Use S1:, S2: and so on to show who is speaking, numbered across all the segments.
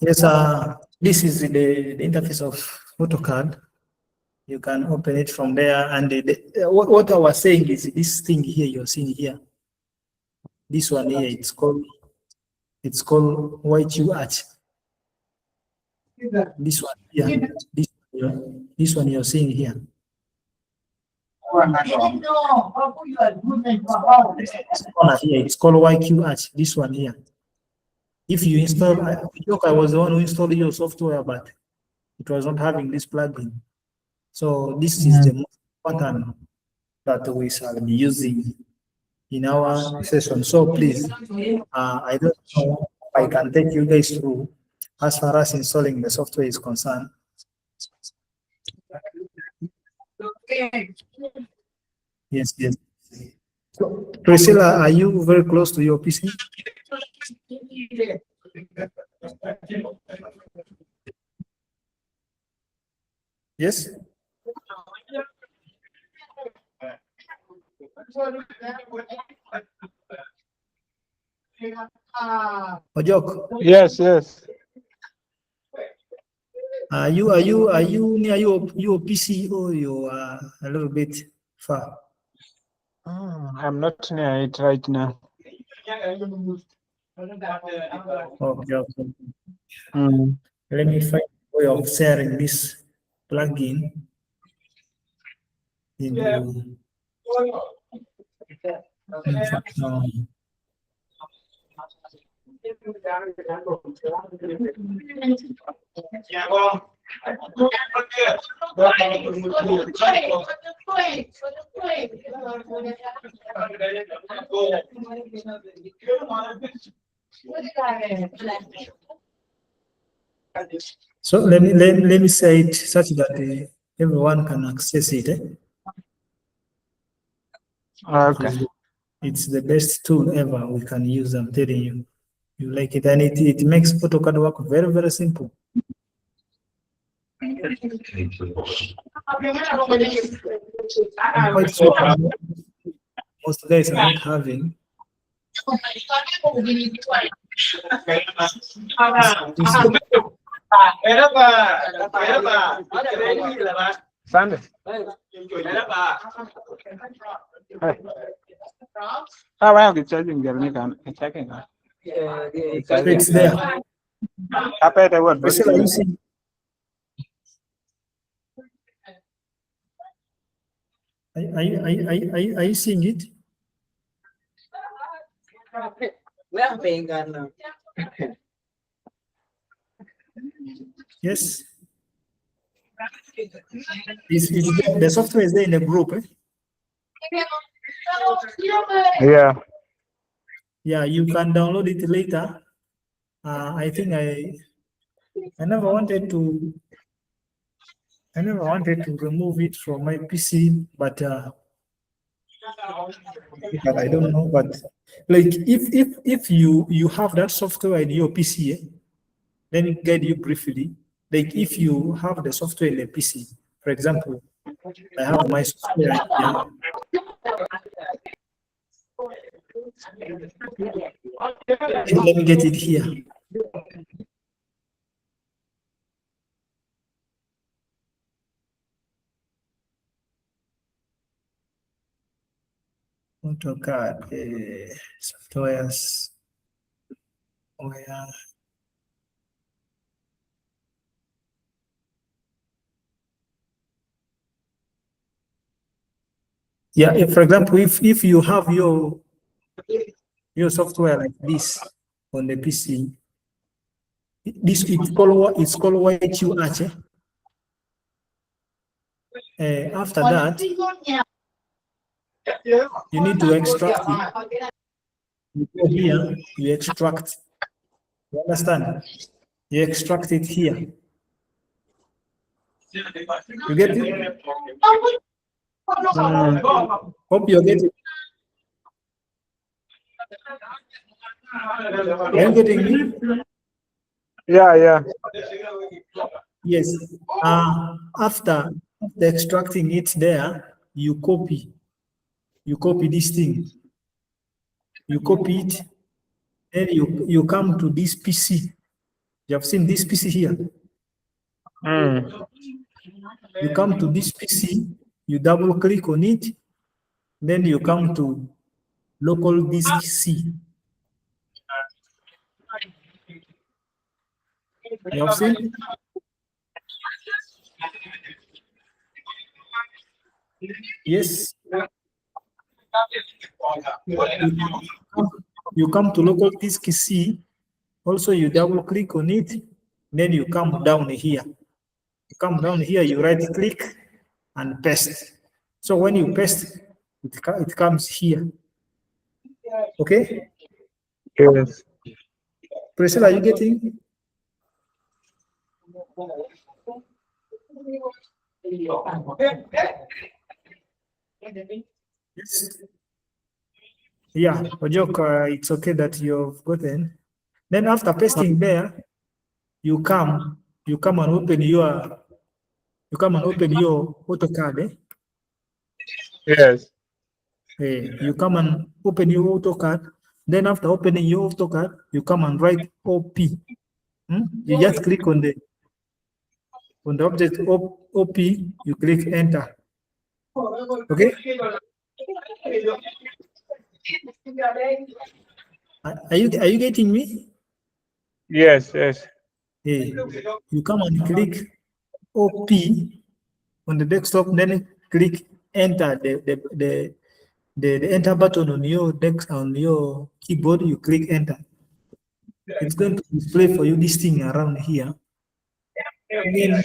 S1: Yes, this is the interface of AutoCAD. You can open it from there, and what I was saying is this thing here you're seeing here. This one here, it's called YQ Arch. This one here, this one you're seeing here. It's called YQ Arch. This one here. If you install, I was the one who installed your software, but it was not having this plugin. So this is the most important that we shall be using in our session. So please, I don't know if I can take you guys through as far as installing the software is concerned. Yes. So, Priscilla, are you very close to your PC? Yes? Ojok?
S2: Yes.
S1: Are you near your PC, or you are a little bit far?
S2: I'm not near it right now.
S1: Okay. Let me find a way of sharing this plugin into so let me say it such that everyone can access it.
S2: Okay.
S1: It's the best tool ever we can use, I'm telling you. You like it, and it makes AutoCAD work very, very simple. I'm quite sure most guys are not having.
S2: Sunday. How are you charging the checking?
S1: It's there. Are you seeing it? Yes. The software is there in the group. Yeah, you can download it later. I think I never wanted to remove it from my PC, but I don't know. But like if you have that software in your PC, let me guide you briefly. Like if you have the software in the PC, for example, I have my software here. Let me get it here. AutoCAD softwares. Yeah, if, for example, if you have your software like this on the PC, it's called YQ Arch. After that, you need to extract it. You go here, you extract. You understand? You extract it here. You get it? Hope you get it. Are you getting me?
S2: Yeah.
S1: Yes. After extracting it there, you copy this thing. You copy it, then you come to this PC. You have seen this PC here. You come to this PC, you double click on it, then you come to local disk C. You have seen? Yes. You come to local disk C. Also, you double click on it. Then you come down here. You come down here, you right click and paste. So when you paste, it comes here. Okay?
S2: Yes.
S1: Priscilla, are you getting? Yes. Yeah, Ojok, it's okay that you've gotten. Then after pasting there, you come and open your AutoCAD. Eh?
S2: Yes.
S1: You come and open your AutoCAD. Then after opening your AutoCAD, you come and write OP. You just click on the object OP, you click enter. Okay? Are you getting me?
S2: Yes, yes.
S1: Hey, you come and click OP on the desktop, then click enter the enter button on your keyboard, you click enter. It's going to display for you this thing around here. Then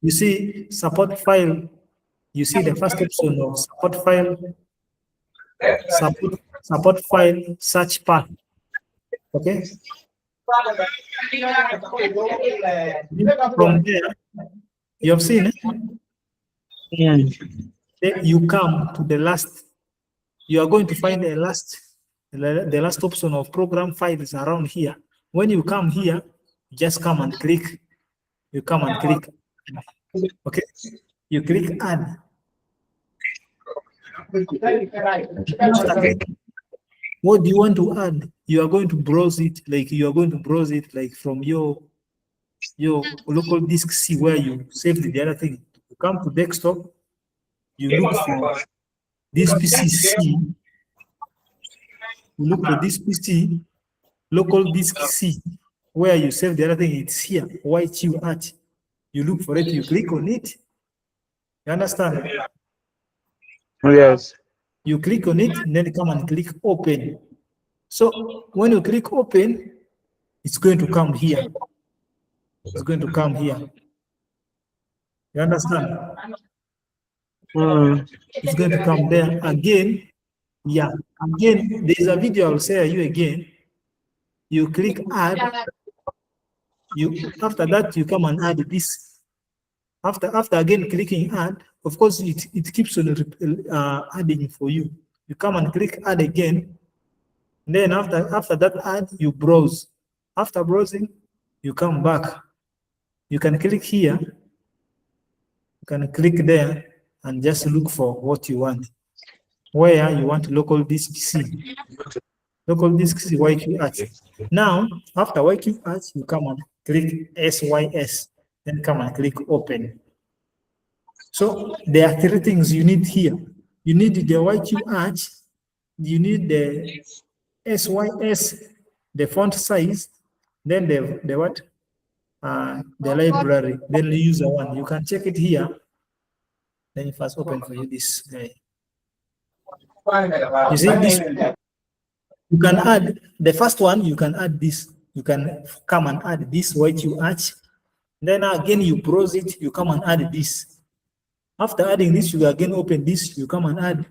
S1: you see support file. You see the first option of support file, support file search path. Okay. From there, you have seen it. Then you come to the last. You are going to find the last option of program files around here. When you come here, just come and click. You come and click. Okay. You click add. What do you want to add? You are going to browse it like from your local disk C where you saved the other thing. You come to desktop, you look for this PC C. You look for this PC, local disk C, where you save the other thing. It's here, white you at. You look for it, you click on it. You understand?
S2: Yes.
S1: You click on it, and then come and click open. So when you click open, it's going to come here. It's going to come here. You understand? It's going to come there again. Yeah. Again, there is a video I'll share you again. You click add. After that, you come and add this. After again clicking add, of course it keeps on adding for you. You come and click add again. Then after that add, you browse. After browsing, you come back. You can click here. You can click there and just look for what you want. Where you want local disk C. Local disk C YQH. Now, after YQH, you come and click SYS. Then come and click open. So there are three things you need here. You need the YQH, you need the SYS, the font size, then the what? The library, then the user one. You can check it here. Let me first open for you this guy. You see this? You can add the first one, you can add this. You can come and add this YQH. Then again, you browse it, you come and add this. After adding this, you again open this, you come and add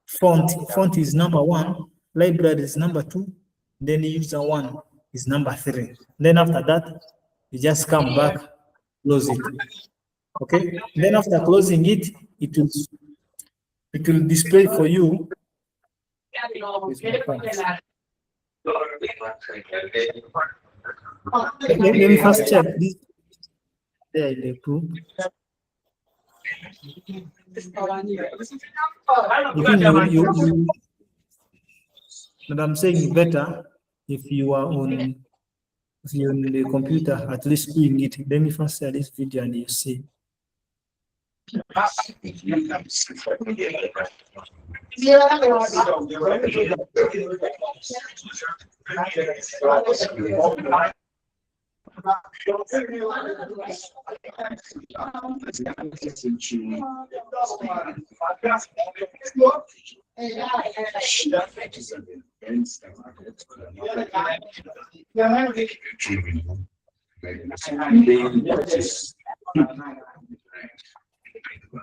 S1: font. Font is number 1, library is number 2, then user 1 is number 3. Then after that, you just come back, close it. Okay? Then after closing it, it will display for you. Let me first check this. There in the group. But I'm saying better if you are on if you're on the computer, at least doing it. Let me first share this video and you see.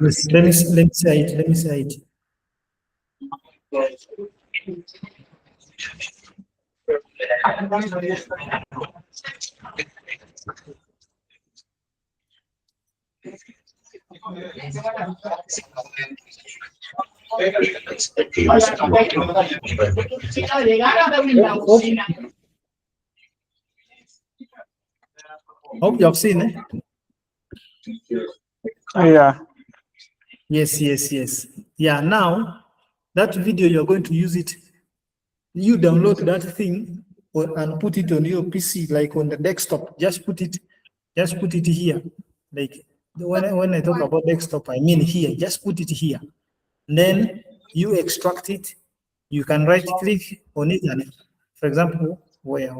S1: Yes, let me say it. Let me say it. Hope you have seen it.
S2: Yeah.
S1: Yes, yes, yes. Yeah, now that video you're going to use it. You download that thing and put it on your PC, like on the desktop. Just put it here. Like when I talk about desktop, I mean here. Just put it here. Then you extract it. You can right click on it, and for example, where?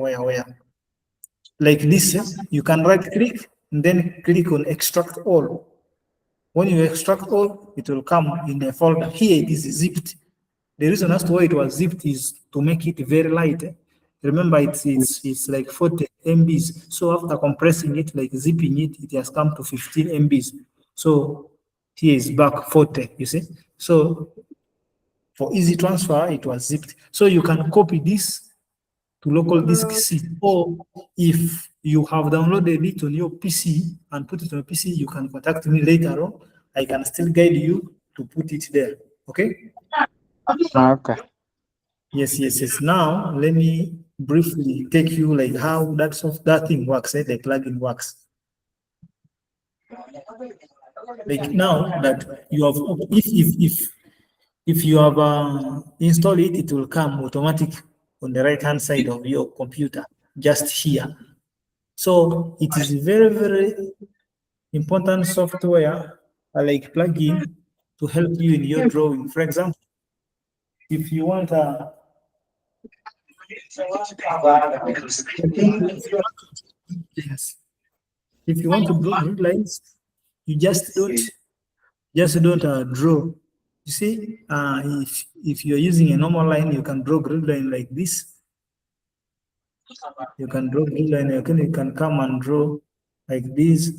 S1: Like this, you can right click and then click on extract all. When you extract all, it will come in a folder. Here it is zipped. The reason as to why it was zipped is to make it very light. Remember, it's like 40 MBs. So after compressing it, like zipping it, it has come to 15 MBs. So here is back 40, you see? So for easy transfer, it was zipped. So you can copy this to local disk C, or if you have downloaded it on your PC and put it on your PC, you can contact me later on. I can still guide you to put it there. Okay?
S2: Okay.
S1: Yes. Now let me briefly take you like how that thing works, the plugin works. Like now that you have, if you have installed it, it will come automatic on the right hand side of your computer, just here. So it is very, very important software, like plugin, to help you in your drawing. For example, if you want if you want to draw grid lines, you just don't draw. You see, if you're using a normal line, you can draw grid line like this. You can draw grid line. You can come and draw like this.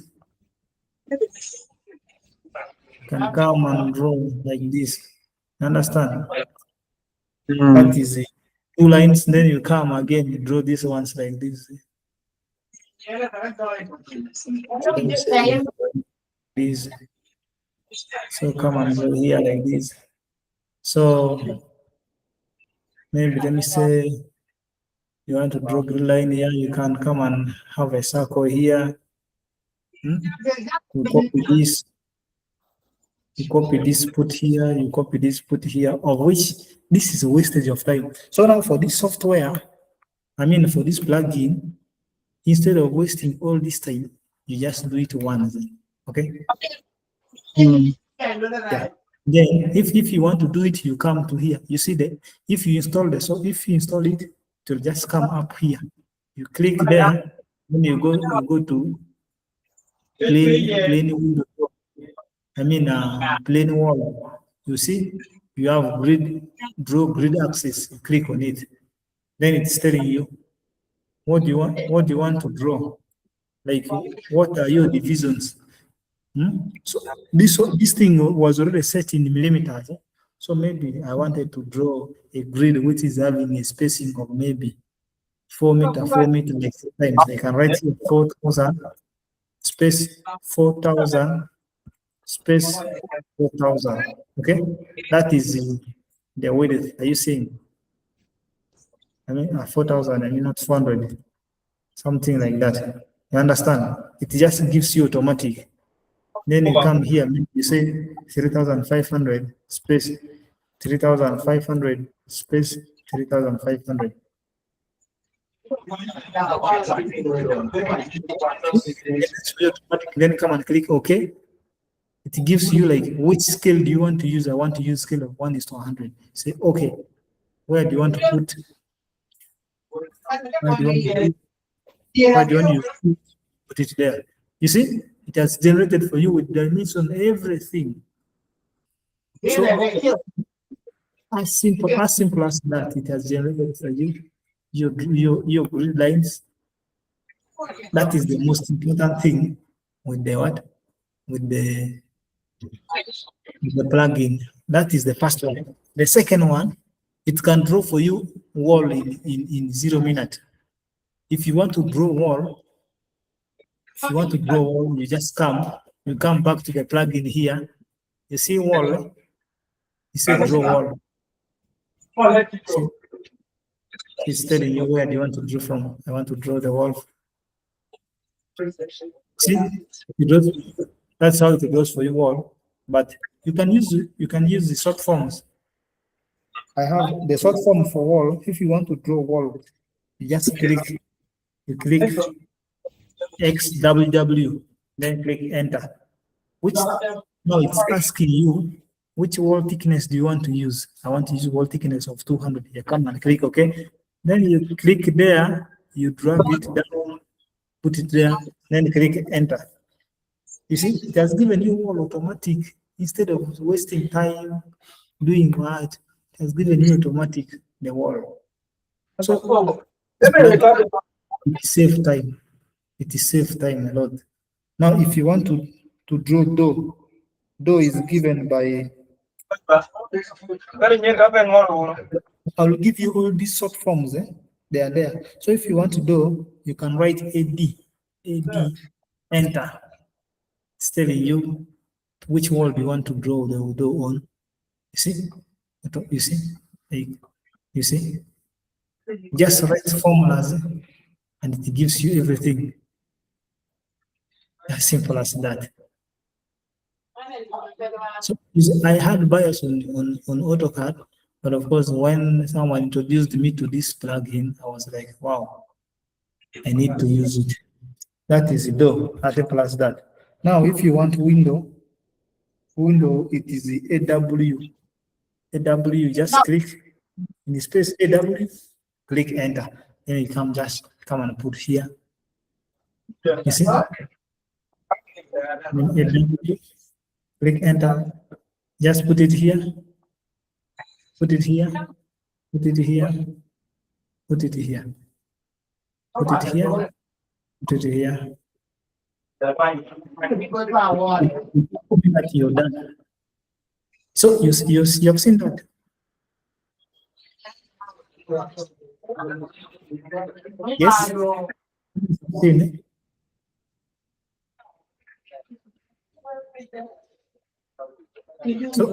S1: You can come and draw like this. You understand? That is it. 2 lines. Then you come again. You draw these ones like this. This. So come and draw here like this. So maybe let me say you want to draw grid line here, you can come and have a circle here. You copy this. You copy this, put here. You copy this, put here. Of which this is a wastage of time. So now for this software, for this plugin, instead of wasting all this time, you just do it once. Okay? Yeah. Then if you want to do it, you come to here. You see that if you install it, it will just come up here. You click there, then you go to plain window. Plain wall. You see, you have draw grid axis. You click on it. Then it's telling you what do you want to draw? Like what are your divisions? So this thing was already set in millimeters. So maybe I wanted to draw a grid which is having a spacing of maybe 4 meter, like times. I can write here 4,000 space 4,000 space 4,000. Okay, that is the width. Are you seeing? 4,000. Not 400. Something like that. You understand? It just gives you automatic. Then you come here, you say 3,500 space 3,500 space 3,500. Then come and click OK. It gives you like which scale do you want to use. I want to use scale of 1:100. Say OK. Where do you want to put? Where do you want to where do you want to put it there? You see, it has generated for you with dimension everything. So as simple as that, it has generated for you your grid lines. That is the most important thing with the what? With the plugin. That is the first one. The second one, it can draw for you wall in 0 minutes. If you want to draw wall, you just you come back to the plugin here. You see wall, you say draw wall. So it's telling you where do you want to draw from. I want to draw the wall. See, that's how it goes for your wall. But you can use the short forms. I have the short form for wall. If you want to draw wall, you just click XWW, then click enter. Which now it's asking you which wall thickness do you want to use. I want to use wall thickness of 200. You come and click OK. Then you click there, you drag it down, put it there, then click enter. You see, it has given you wall automatic instead of wasting time doing what. It has given you automatic the wall. So it saves time. It is save time a lot. Now, if you want to draw door is given by. I will give you all these short forms. They are there. So if you want to do, you can write AD, enter. It's telling you which wall you want to draw the door on. You see? You see? You see? Just write formulas and it gives you everything. As simple as that. So I had bias on AutoCAD, but of course, when someone introduced me to this plugin, I was like, wow, I need to use it. That is it though, as simple as that. Now, if you want window, it is the AW. AW, just click in the space AW, click enter. Then you come and put here. You see? AW, click enter. Just put it here. Put it here. Put it here. Put it here. Put it here. Put it here. Like you're done. So you have seen that. Yes. So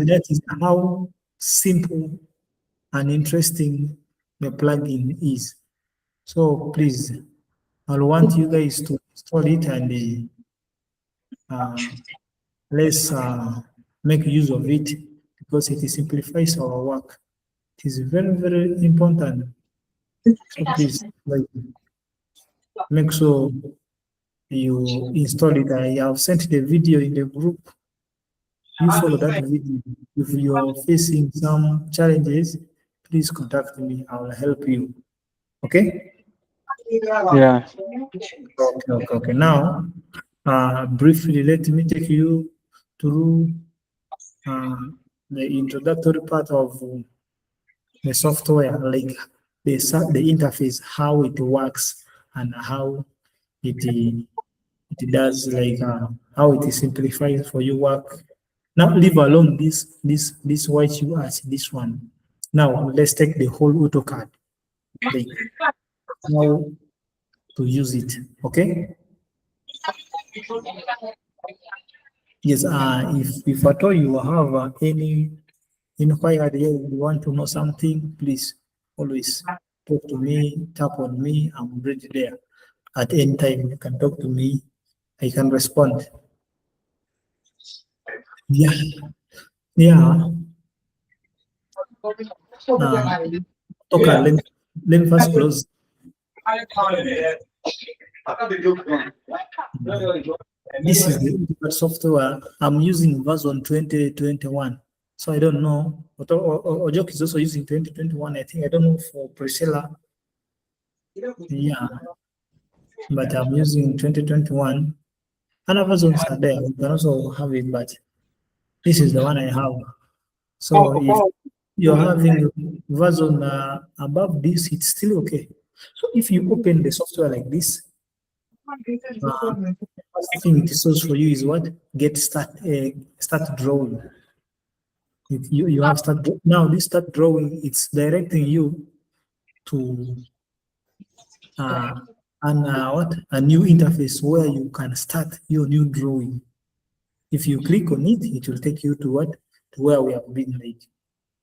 S1: that is how simple and interesting the plugin is. So please, I want you guys to install it and let's make use of it because it simplifies our work. It is very, very important. So please, make sure you install it. I have sent the video in the group. You follow that video. If you are facing some challenges, please contact me. I will help you. Okay?
S2: Yeah.
S1: Okay. Now, briefly, let me take you through the introductory part of the software, like the interface, how it works, and how it does, like how it simplifies for your work. Now, leave alone this white URL, this one. Now, let's take the whole AutoCAD, like how to use it. Okay. Yes. If at all you have any inquiry, you want to know something, please always talk to me, tap on me. I'm ready there. At any time, you can talk to me. I can respond. Yeah. Okay, let me first close This is the AutoCAD software. I'm using version 2021. So I don't know. Ojok is also using 2021. I think, I don't know for Priscilla. Yeah. But I'm using 2021. Other versions are there. You can also have it, but this is the one I have. So if you're having version above this, it's still okay. So if you open the software like this, first thing it shows for you is what? Get start drawing. You have now this start drawing, it's directing you to a new interface where you can start your new drawing. If you click on it, it will take you to what? To where we have been, like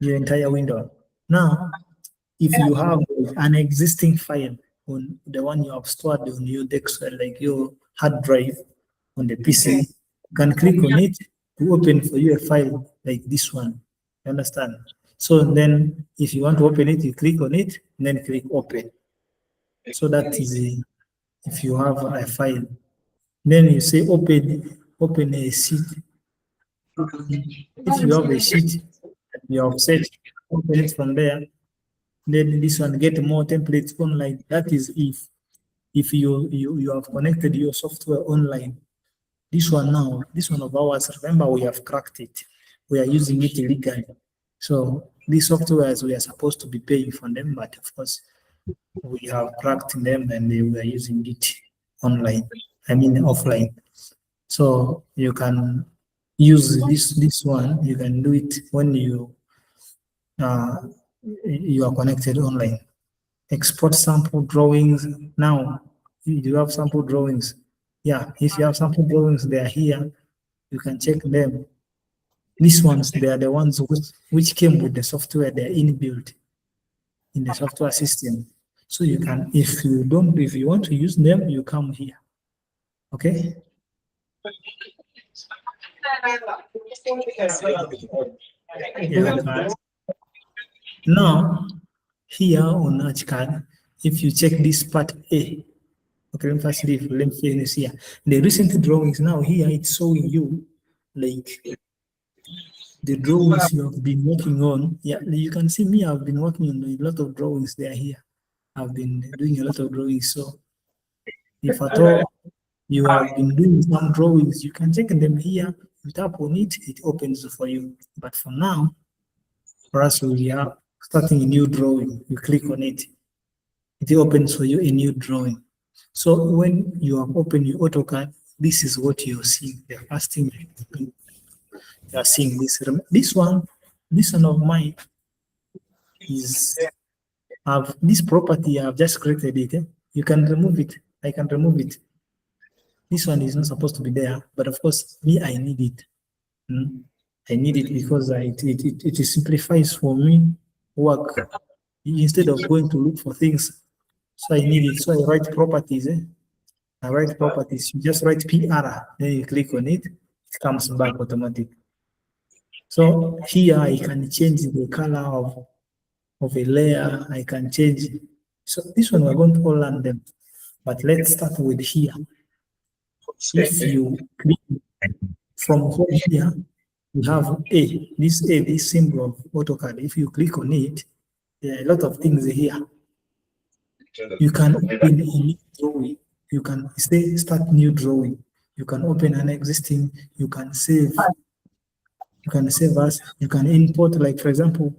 S1: your entire window. Now, if you have an existing file on the one you have stored on your desktop, like your hard drive on the PC, you can click on it to open for you a file like this one. You understand? So then, if you want to open it, you click on it, and then click open. So that is if you have a file. Then you say open a sheet. If you have a sheet that you have set, open it from there. Then this one, get more templates online. That is if you have connected your software online. This one now, this one of ours, remember we have cracked it. We are using it illegally. So these softwares, we are supposed to be paying for them, but of course we have cracked them and we are using it online. I mean offline. So you can use this one. You can do it when you are connected online. Export sample drawings. Now, do you have sample drawings? Yeah, if you have sample drawings, they are here. You can check them. These ones, they are the ones which came with the software. They are inbuilt in the software system. So you can, if you want to use them, you come here. Okay? Yeah. Now, here on AutoCAD, if you check this part A, okay, let me first leave, let me finish here. The recent drawings now here, it's showing you like the drawings you have been working on. Yeah, you can see me, I've been working on a lot of drawings. They are here. I've been doing a lot of drawings. So if at all you have been doing some drawings, you can check them here. You tap on it, it opens for you. But for now, for us, we are starting a new drawing. You click on it, it opens for you a new drawing. So when you have opened your AutoCAD, this is what you're seeing. The first thing you are seeing this. This one of mine is this property. I've just created it. You can remove it. I can remove it. This one is not supposed to be there, but of course, me, I need it. I need it because it simplifies for me work instead of going to look for things. So I need it. So I write properties. I write properties. You just write PR, then you click on it, it comes back automatic. So here I can change the color of a layer. I can change. So this one we're going to all learn them, but let's start with here. If you click from home here, you have this symbol of AutoCAD. If you click on it, there are a lot of things here. You can open a new drawing. You can start new drawing. You can open an existing. You can save. You can save as. You can import. Like for example,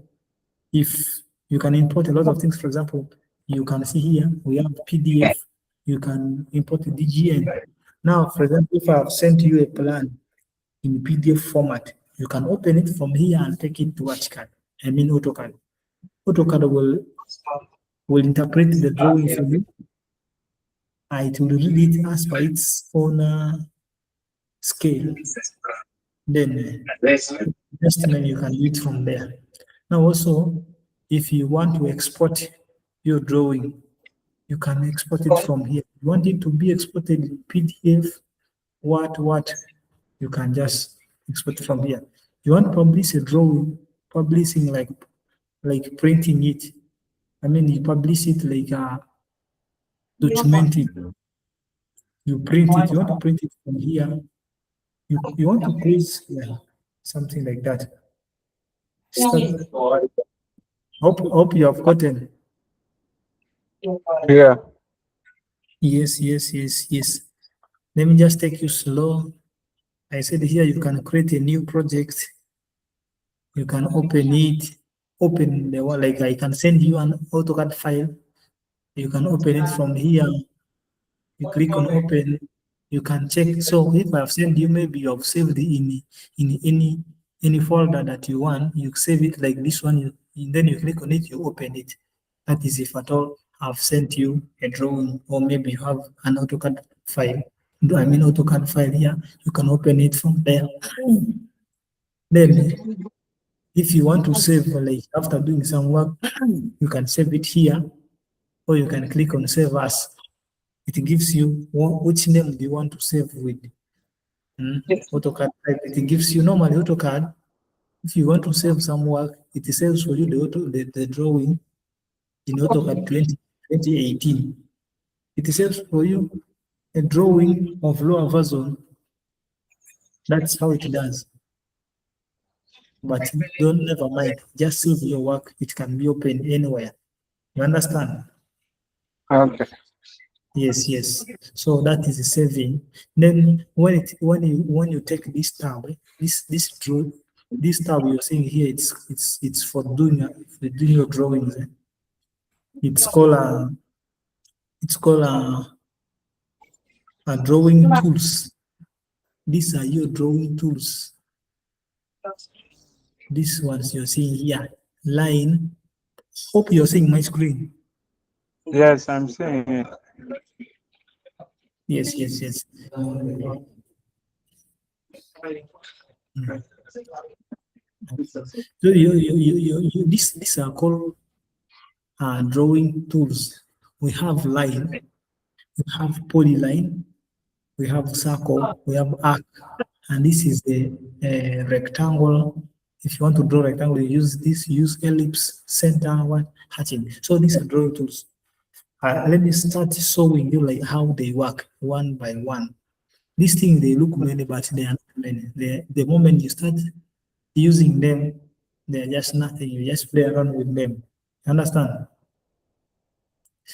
S1: if you can import a lot of things. For example, you can see here we have PDF. You can import a DGN. Now, for example, if I have sent you a plan in PDF format, you can open it from here and take it to AutoCAD. I mean AutoCAD. AutoCAD will interpret the drawing for you. It will read it as per its own scale. Then then you can do it from there. Now also, if you want to export your drawing, you can export it from here. You want it to be exported in PDF, what, you can just export it from here. You want to publish a drawing, publishing like printing it. I mean, you publish it like document it. You print it. You want to print it from here. You want to close, yeah, something like that. Start. Hope you have gotten.
S2: Yeah.
S1: Yes. Let me just take you slow. I said here you can create a new project. You can open it. Open the one, like I can send you an AutoCAD file. You can open it from here. You click on open. You can check. So if I've sent you, maybe you have saved it in any folder that you want. You save it like this one. And then you click on it. You open it. That is if at all I've sent you a drawing, or maybe you have an AutoCAD file. I mean AutoCAD file here. You can open it from there. Then if you want to save, like after doing some work, you can save it here, or you can click on save as. It gives you which name do you want to save with. AutoCAD type. It gives you normally AutoCAD. If you want to save some work, it saves for you the drawing in AutoCAD 2018. It saves for you a drawing of lower version. That's how it does. But don't never mind. Just save your work. It can be opened anywhere. You understand?
S2: Okay.
S1: Yes. So that is saving. Then when you take this tab, this tab you're seeing here, it's for doing your drawings. It's called a drawing tools. These are your drawing tools. These ones you're seeing here, line. Hope you're seeing my screen.
S2: Yes, I'm seeing it.
S1: Yes. So these are called drawing tools. We have line, we have polyline, we have circle, we have arc, and this is the rectangle. If you want to draw rectangle, you use this, use ellipse, center, one, hatching. So these are drawing tools. Let me start showing you like how they work one by one. These things, they look many, but they are not many. The moment you start using them, they're just nothing. You just play around with them. You understand?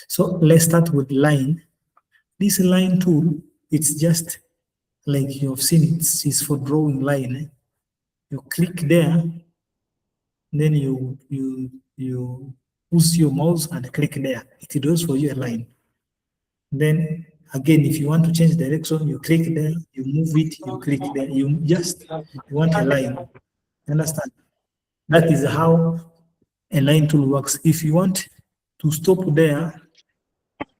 S1: So let's start with line. This line tool, it's just like you've seen it, it's for drawing line. You click there, then you use your mouse and click there. It draws for you a line. Then again, if you want to change direction, you click there, you move it, you click there. You want a line. Understand? That is how a line tool works. If you want to stop there,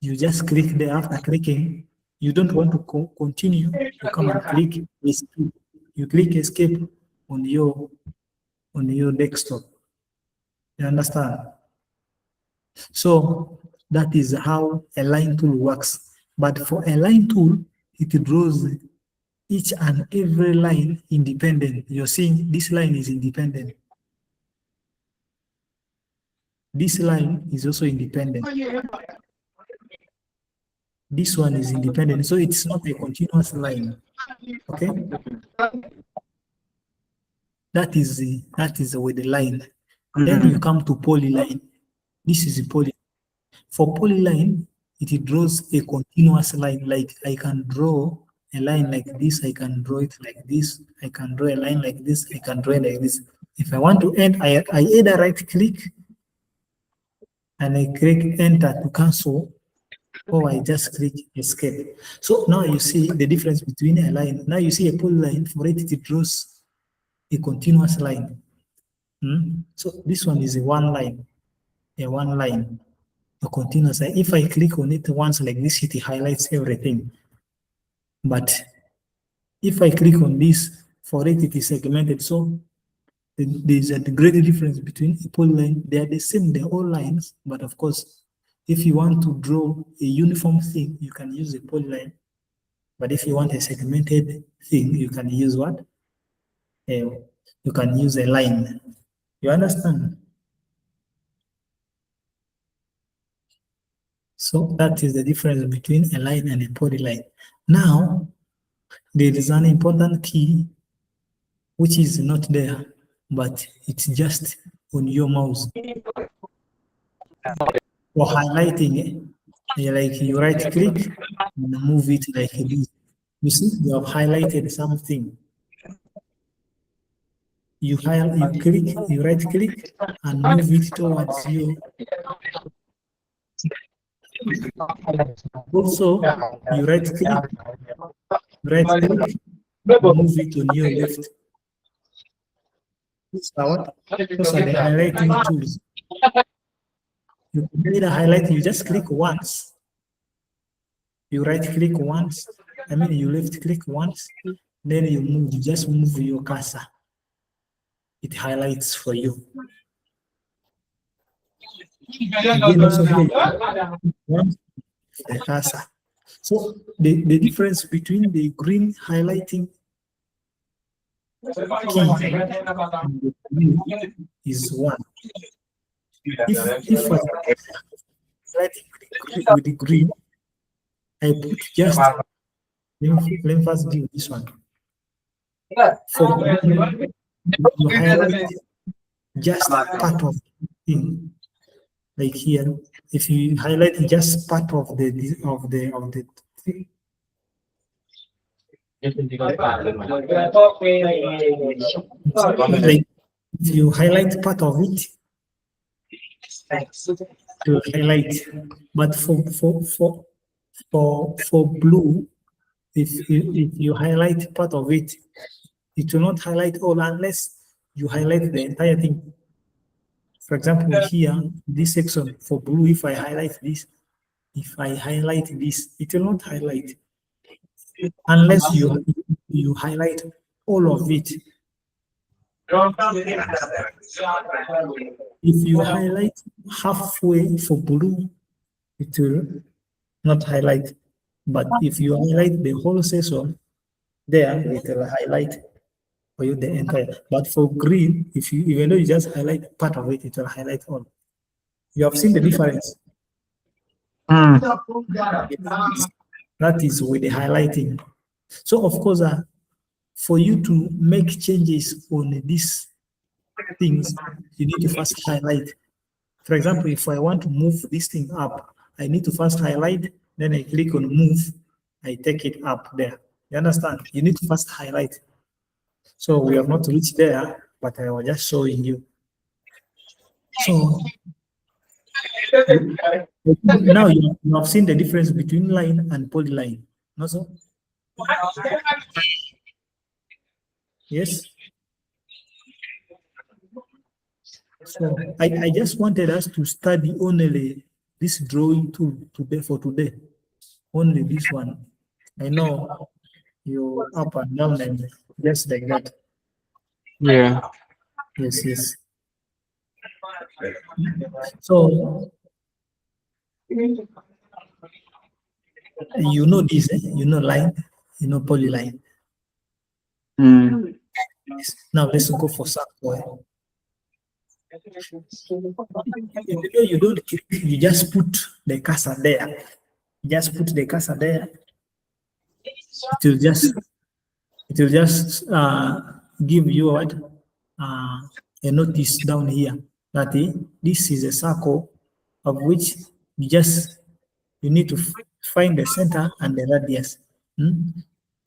S1: you just click there. After clicking, you don't want to continue, you come and click escape. You click escape on your desktop. You understand? So that is how a line tool works. But for a line tool, it draws each and every line independent. You're seeing this line is independent. This line is also independent. This one is independent, so it's not a continuous line. Okay? That is with the line. Then you come to polyline. This is a poly. For polyline, it draws a continuous line. Like I can draw a line like this, I can draw it like this, I can draw a line like this, I can draw it like this. If I want to end, I either right click and I click enter to cancel, or I just click escape. So now you see the difference between a line. Now you see a polyline, for it draws a continuous line. So this one is a one line, a continuous line. If I click on it once like this, it highlights everything. But if I click on this, for it is segmented. So there's a great difference between a polyline. They are the same, they're all lines, but of course, if you want to draw a uniform thing, you can use a polyline. But if you want a segmented thing, you can use what? You can use a line. You understand? So that is the difference between a line and a polyline. Now, there is an important key which is not there, but it's just on your mouse. For highlighting, like you right click and move it like this. You see, you have highlighted something. You click, you right click and move it towards you. Also, you right click, move it on your left. Those are the highlighting tools. You made a highlight, you just click once. You right click once, you left click once, then you move, you just move your cursor. It highlights for you. Again, also here, the cursor. So the difference between the green highlighting key and the blue is one. If I highlight with the green, I put just, let me first do this one. For blue, you highlight just part of the thing. Like here, if you highlight just part of the thing, like if you highlight part of it, to highlight. But for blue, if you highlight part of it, it will not highlight all unless you highlight the entire thing. For example, here, this section for blue, if I highlight this, it will not highlight unless you highlight all of it. If you highlight halfway for blue, it will not highlight. But if you highlight the whole section, there it will highlight for you the entire. But for green, even though you just highlight part of it, it will highlight all. You have seen the difference. That is with the highlighting. So of course, for you to make changes on these things, you need to first highlight. For example, if I want to move this thing up, I need to first highlight, then I click on move, I take it up there. You understand? You need to first highlight. So we have not reached there, but I was just showing you. So now you have seen the difference between line and polyline. No, so? Yes. So I just wanted us to study only this drawing tool today for today. Only this one. I know you up and down and just like that.
S2: Yeah.
S1: Yes. So you know this, you know line, you know polyline. Now let's go for circle. You don't click, you just put the cursor there. Just put the cursor there. It will just give you what a notice down here that this is a circle of which you need to find the center and the radius.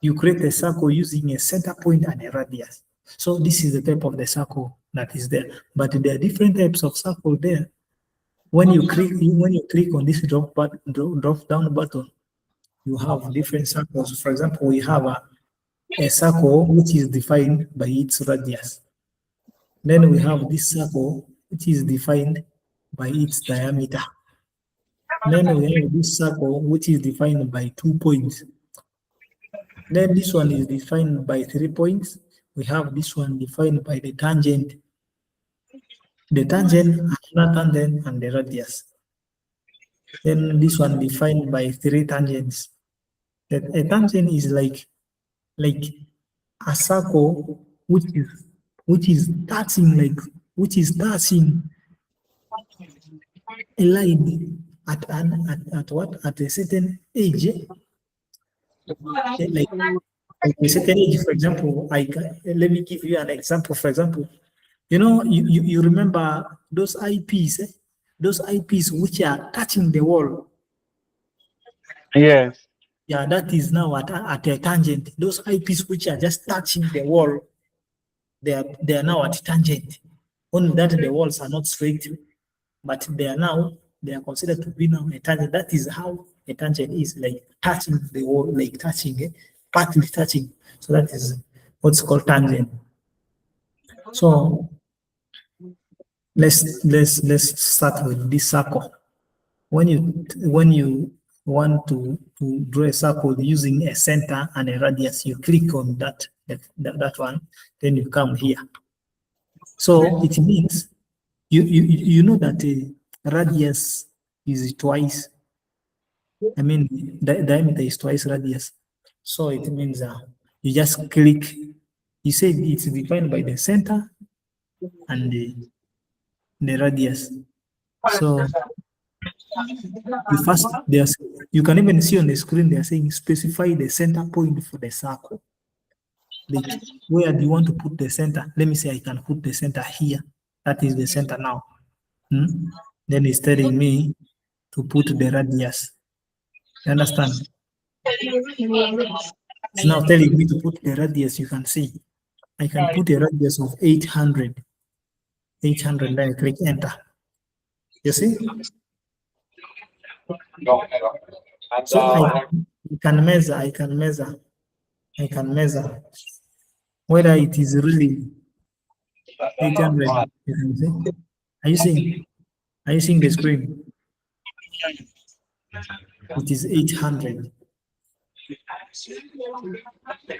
S1: You create a circle using a center point and a radius. So this is the type of the circle that is there. But there are different types of circle there. When you click on this drop down button, you have different circles. For example, we have a circle which is defined by its radius. Then we have this circle which is defined by its diameter. Then we have this circle which is defined by 2 points. Then this one is defined by 3 points. We have this one defined by the tangent, another tangent, and the radius. Then this one defined by 3 tangents. A tangent is like a circle which is touching a line. at what? At a certain age, like at a certain age, for example, let me give you an example. For example, you remember those IPs, those IPs which are touching the wall.
S2: Yes.
S1: Yeah, that is now at a tangent. Those IPs which are just touching the wall, they are now at tangent. Only that the walls are not straight, but they are considered to be now a tangent. That is how a tangent is, like touching the wall, like touching, partly touching. So that is what's called tangent. So let's start with this circle. When you want to draw a circle using a center and a radius, you click on that one, then you come here. So it means you know that a radius is twice. I mean, the diameter is twice radius. So it means you just click. You say it's defined by the center and the radius. So you can even see on the screen they are saying specify the center point for the circle. Like, where do you want to put the center? Let me say I can put the center here. That is the center now. Then it's telling me to put the radius. You understand? It's now telling me to put the radius. You can see I can put a radius of 800. 800, then I click enter. You see? So I can measure whether it is really 800. You can see. Are you seeing? Are you seeing the screen? It is 800.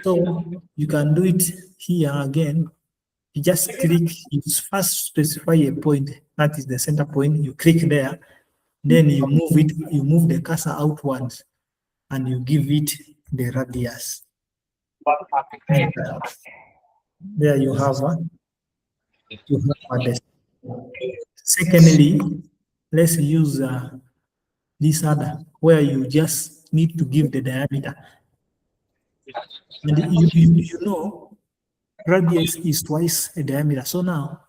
S1: So you can do it here again. You just click, you first specify a point, that is the center point, you click there, then you move the cursor outwards, and you give it the radius. And there you have one. This. Secondly, let's use this other, where you just need to give the diameter. And you know, radius is twice a diameter. So now,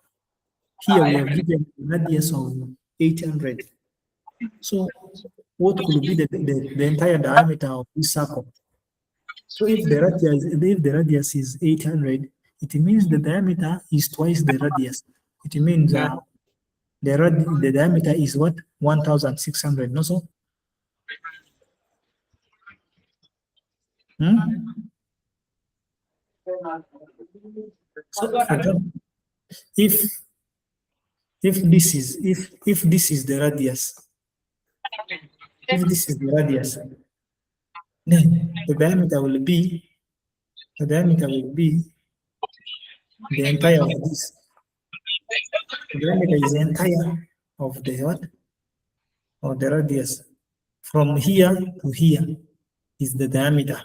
S1: here we have given a radius of 800. So what could be the entire diameter of this circle? So if the radius is 800, it means the diameter is twice the radius. It means the diameter is what? 1,600, no so? So for example, if this is the radius, then the diameter will be the entire of this. The diameter is the entire of the what? Or the radius. From here to here is the diameter.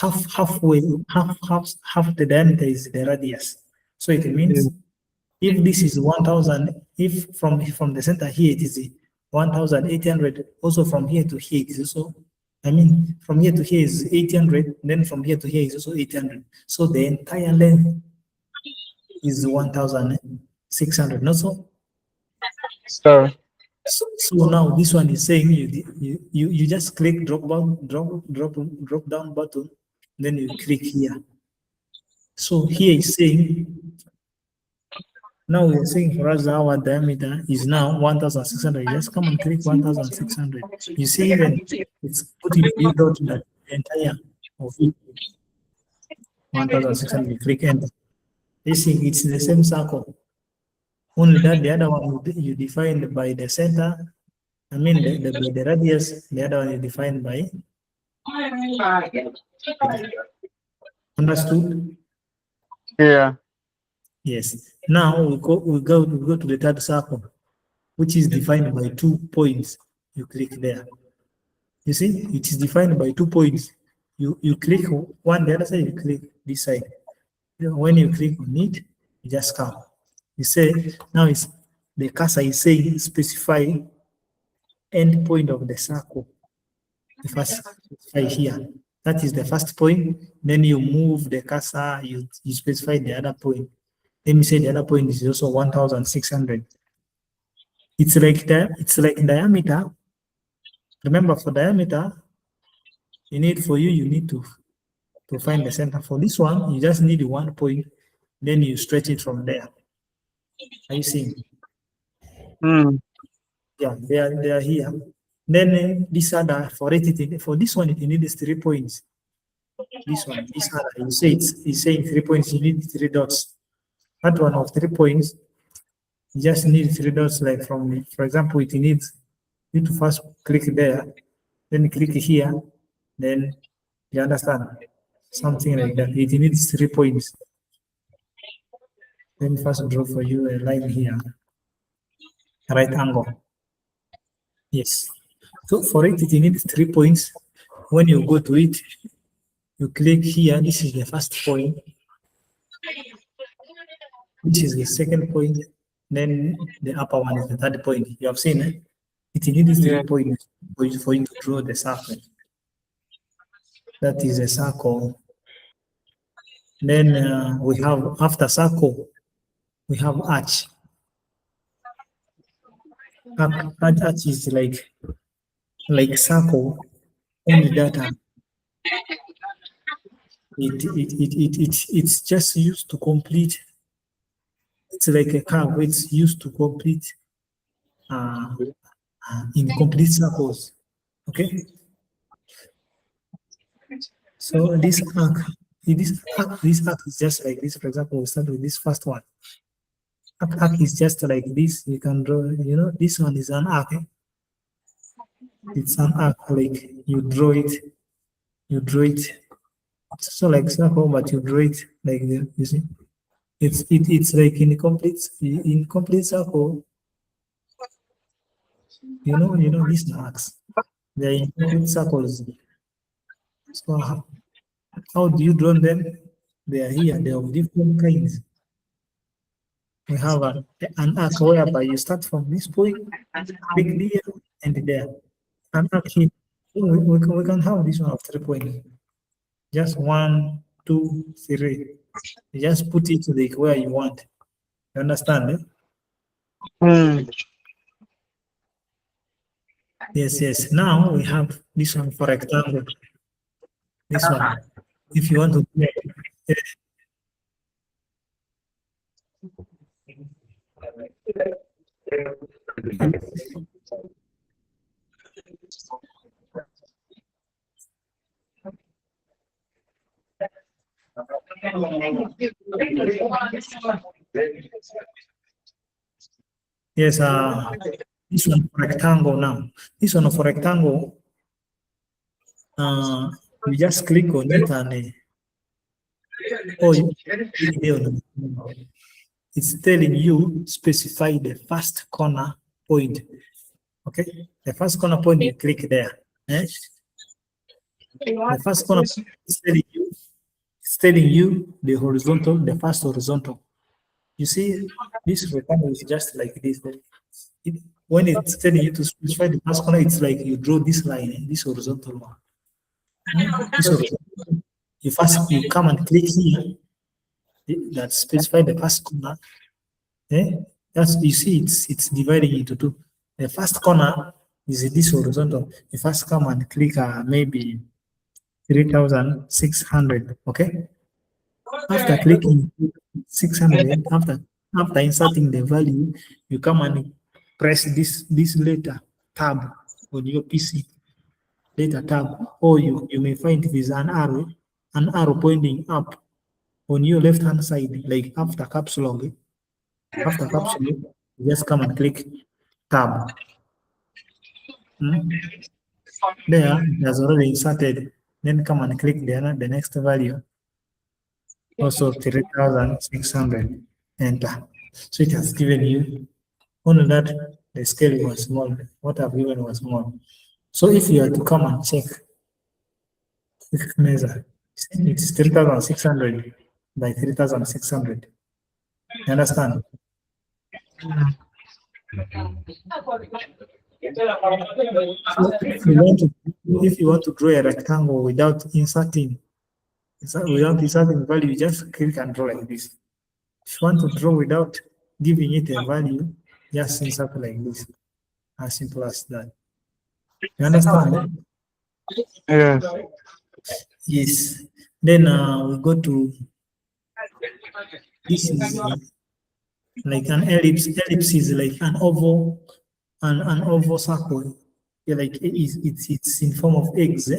S1: Half the diameter is the radius. So it means if this is 1,000, if from the center here it is 1,800, also from here to here it is also, I mean, from here to here is 800, then from here to here is also 800. So the entire length is 1,600, not so?
S2: So
S1: now this one is saying you just click drop down button, then you click here. So here is saying, now we're saying for us our diameter is now 1,600. Just come and click 1,600. You see, even it's putting you dot that entire of it. 1,600. You click enter. You see, it's the same circle. Only that the other one you defined by the center. I mean the radius. The other one is defined by. Understood?
S2: yeah.
S1: Yes. Now we go to the third circle, which is defined by 2 points. You click there. You see, it is defined by 2 points. You click one, the other side, you click this side. When you click on it, you just come. You say, now it's the cursor is saying specify end point of the circle. The first specify here. That is the first point. Then you move the cursor, you specify the other point. Let me say the other point is also 1,600. It's like diameter. Remember, for diameter, you need to find the center. For this one, you just need 1 point, then you stretch it from there. Are you seeing? Yeah, they are here. Then this other, for this one, it needs 3 points. This other, you say it's saying 3 points, you need 3 dots. That one of 3 points, you just need 3 dots, like from, for example, it needs you to first click there, then click here, then you understand? Something like that. It needs 3 points. Let me first draw for you a line here, a right angle. Yes. So for it needs 3 points. When you go to it, you click here. This is the first point. Which is the second point. Then the upper one is the third point. You have seen it. It needs 3 points for you to draw the circle. That is a circle. Then we have, after circle, we have arch. Arch is like circle, only that it's just used to complete. It's like a curve. It's used to complete incomplete circles. Okay. So this arc is just like this. For example, we start with this first one. Arc is just like this. You can draw. You know, this one is an arc. It's an arc. Like you draw it. You draw it. So like circle, but you draw it like this. You see. It's like incomplete circle. You know these arcs. They're incomplete circles. So how do you draw them? They are here. They are of different kinds. We have an arc whereby you start from this point, click here and there. An arc here. We can have this one of 3 points. Just 1, 2, 3. You just put it like where you want. You understand? Yes. Now we have this one for rectangle. This one. If you want to make yes, this one for rectangle now. This one for rectangle, you just click on it and it's telling you specify the first corner point. Okay, the first corner point, you click there. The first corner is telling you the horizontal, the first horizontal. You see, this rectangle is just like this. When it's telling you to specify the first corner, it's like you draw this line, this horizontal one. This horizontal. You come and click here. That specify the first corner. That's, you see, it's dividing into 2. The first corner is this horizontal. You first come and click maybe 3,600. Okay. After clicking 600, after inserting the value, you come and press this letter tab on your PC. Letter tab, or you may find it is an arrow pointing up on your left hand side, like after caps lock. After caps lock, you just come and click tab. There, it has already inserted. Then come and click the next value. Also 3,600. Enter. So it has given you, only that the scale was small. What I've given was small. So if you are to come and check, quick measure, it's 3,600 by 3,600. You understand? So if you want to draw a rectangle without inserting value, you just click and draw like this. If you want to draw without giving it a value, just insert like this. As simple as that. You understand?
S2: Yes.
S1: Yes. Then we go to this is like an ellipse. Ellipse is like an oval, an oval circle. Yeah, like it's in form of eggs.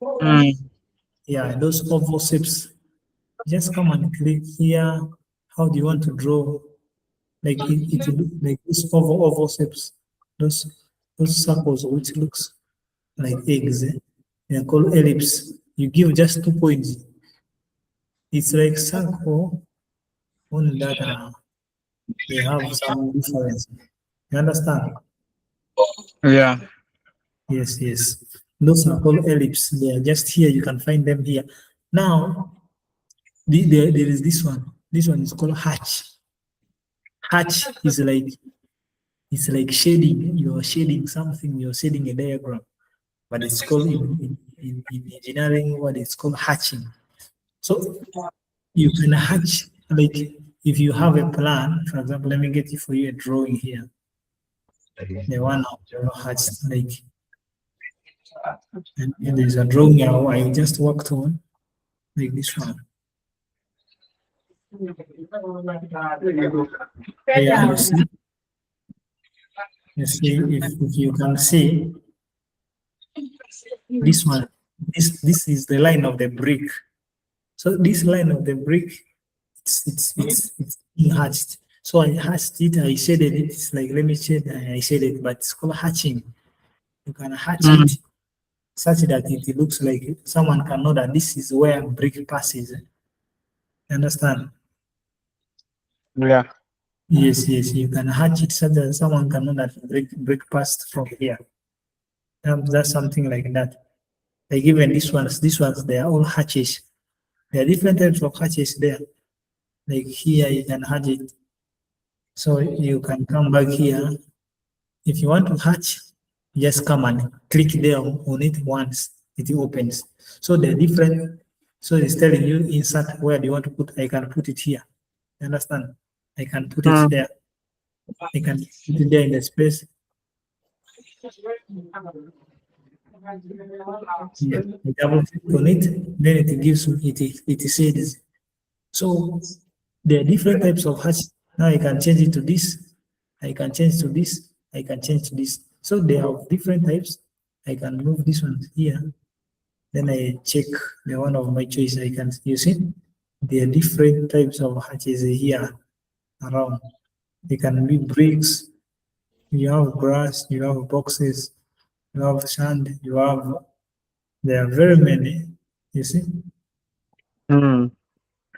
S2: Mm.
S1: Yeah, those oval shapes. Just come and click here. How do you want to draw? Like it look like these oval shapes. Those those circles which looks like eggs. They are called ellipse. You give just 2 points. It's like circle, only that they have some difference. You understand?
S2: Yeah.
S1: Yes, yes. Those are called ellipse. They are just here. You can find them here. Now, there is this one. This one is called hatch. Hatch is like it's like shading. You're shading something. You're shading a diagram, but it's called in engineering what it's called hatching. So you can hatch like if you have a plan. For example, let me get you for you a drawing here. The one of your hatch like and there's a drawing I just worked on like this one. Yeah, you see if you can see this one, this is the line of the brick. So this line of the brick, it's being hatched. So I hatched it, I shaded it. It's like let me shade, I shaded it, but it's called hatching. You can hatch it such that it looks like someone can know that this is where brick passes. You understand?
S2: Yeah.
S1: Yes, yes, you can hatch it so that someone can know that brick passed from here. That's something like that. Like even these ones, they are all hatches. There are different types of hatches there. Like here, you can hatch it. So you can come back here. If you want to hatch, just come and click there on it once, it opens. So they're different. So it's telling you insert where do you want to put. I can put it here. You understand? I can put it there. I can put it there in the space. Yeah, I double click on it, then it gives you it says. So there are different types of hatch. Now I can change it to this. I can change to this. I can change to this. So they have different types. I can move this one here. Then I check the one of my choice. I can you see there are different types of hatches here around. They can be bricks. You have brass. You have boxes. You have sand. You have. There are very many. You see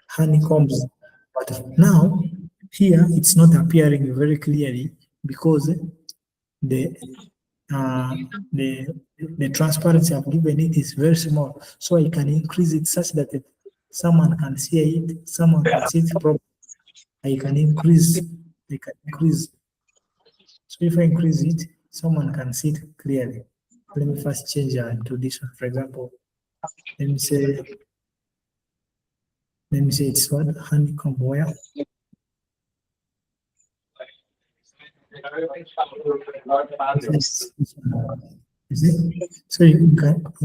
S1: honeycombs. But now here it's not appearing very clearly because the uh, the the transparency I've given it is very small. So I can increase it such that someone can see it, someone can see it properly. I can increase, I can increase. So if I increase it, someone can see it clearly. Let me first change to this one. For example, let me say it's what honeycomb wire. So you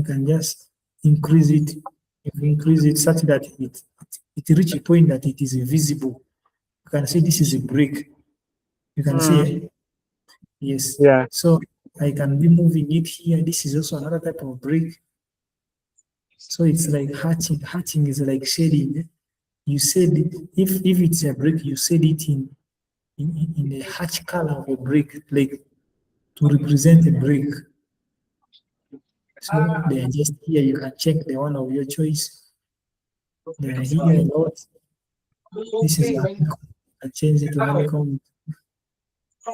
S1: can just increase it. If you increase it such that it reach a point that it is invisible. You can see this is a brick. You can see it. Yes.
S2: Yeah.
S1: So I can be moving it here. This is also another type of brick. So it's like hatching. Hatching is like shading. You said if it's a brick, you said it in the hatch color of a brick, like to represent a brick. So they are just here. You can check the one of your choice. They are here a lot. This is honeycomb. I change it to honeycomb.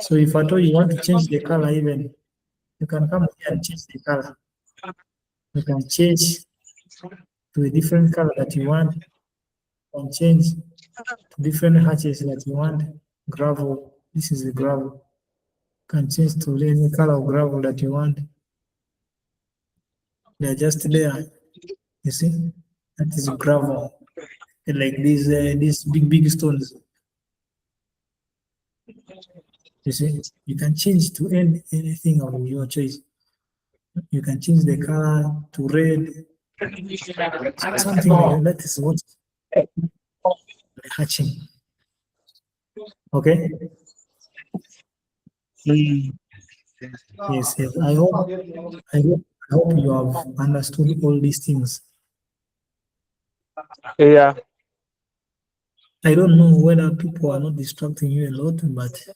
S1: So if at all you want to change the color, even you can come here and change the color. You can change to a different color that you want. You can change to different hatches that you want. Gravel. This is the gravel. can change to any color of gravel that you want. They're just there. You see, that is gravel. Like these big stones. You see, you can change to anything of your choice. You can change the color to red, something like that. That is what hatching. Okay. Yes, yes. I hope you have understood all these things.
S2: Yeah.
S1: I don't know whether people are not distracting you a lot, but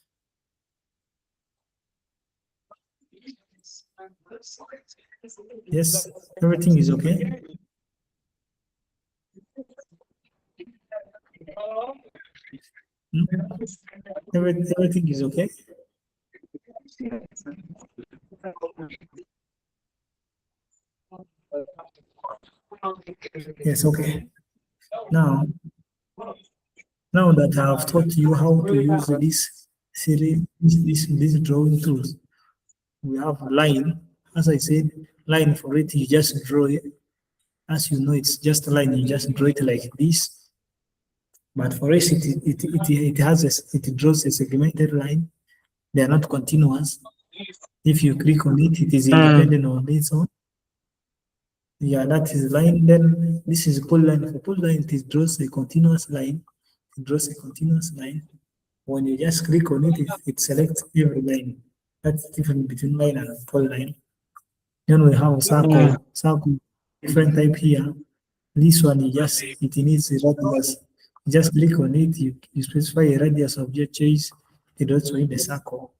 S1: yes, everything is okay. Everything is okay. Yes, okay. Now that I have taught you how to use this series, this drawing tools, we have line. As I said, line for it, you just draw it. As you know, it's just a line. You just draw it like this. But for us, it draws a segmented line. They are not continuous. If you click on it, it is independent on its own. Yeah, that is line. Then this is pull line. For pull line, it draws a continuous line. It draws a continuous line. When you just click on it, it selects every line. That's different between line and pull line. Then we have circle, different type here. This one, it needs a radius. You just click on it, you specify a radius of your choice, it also in the circle.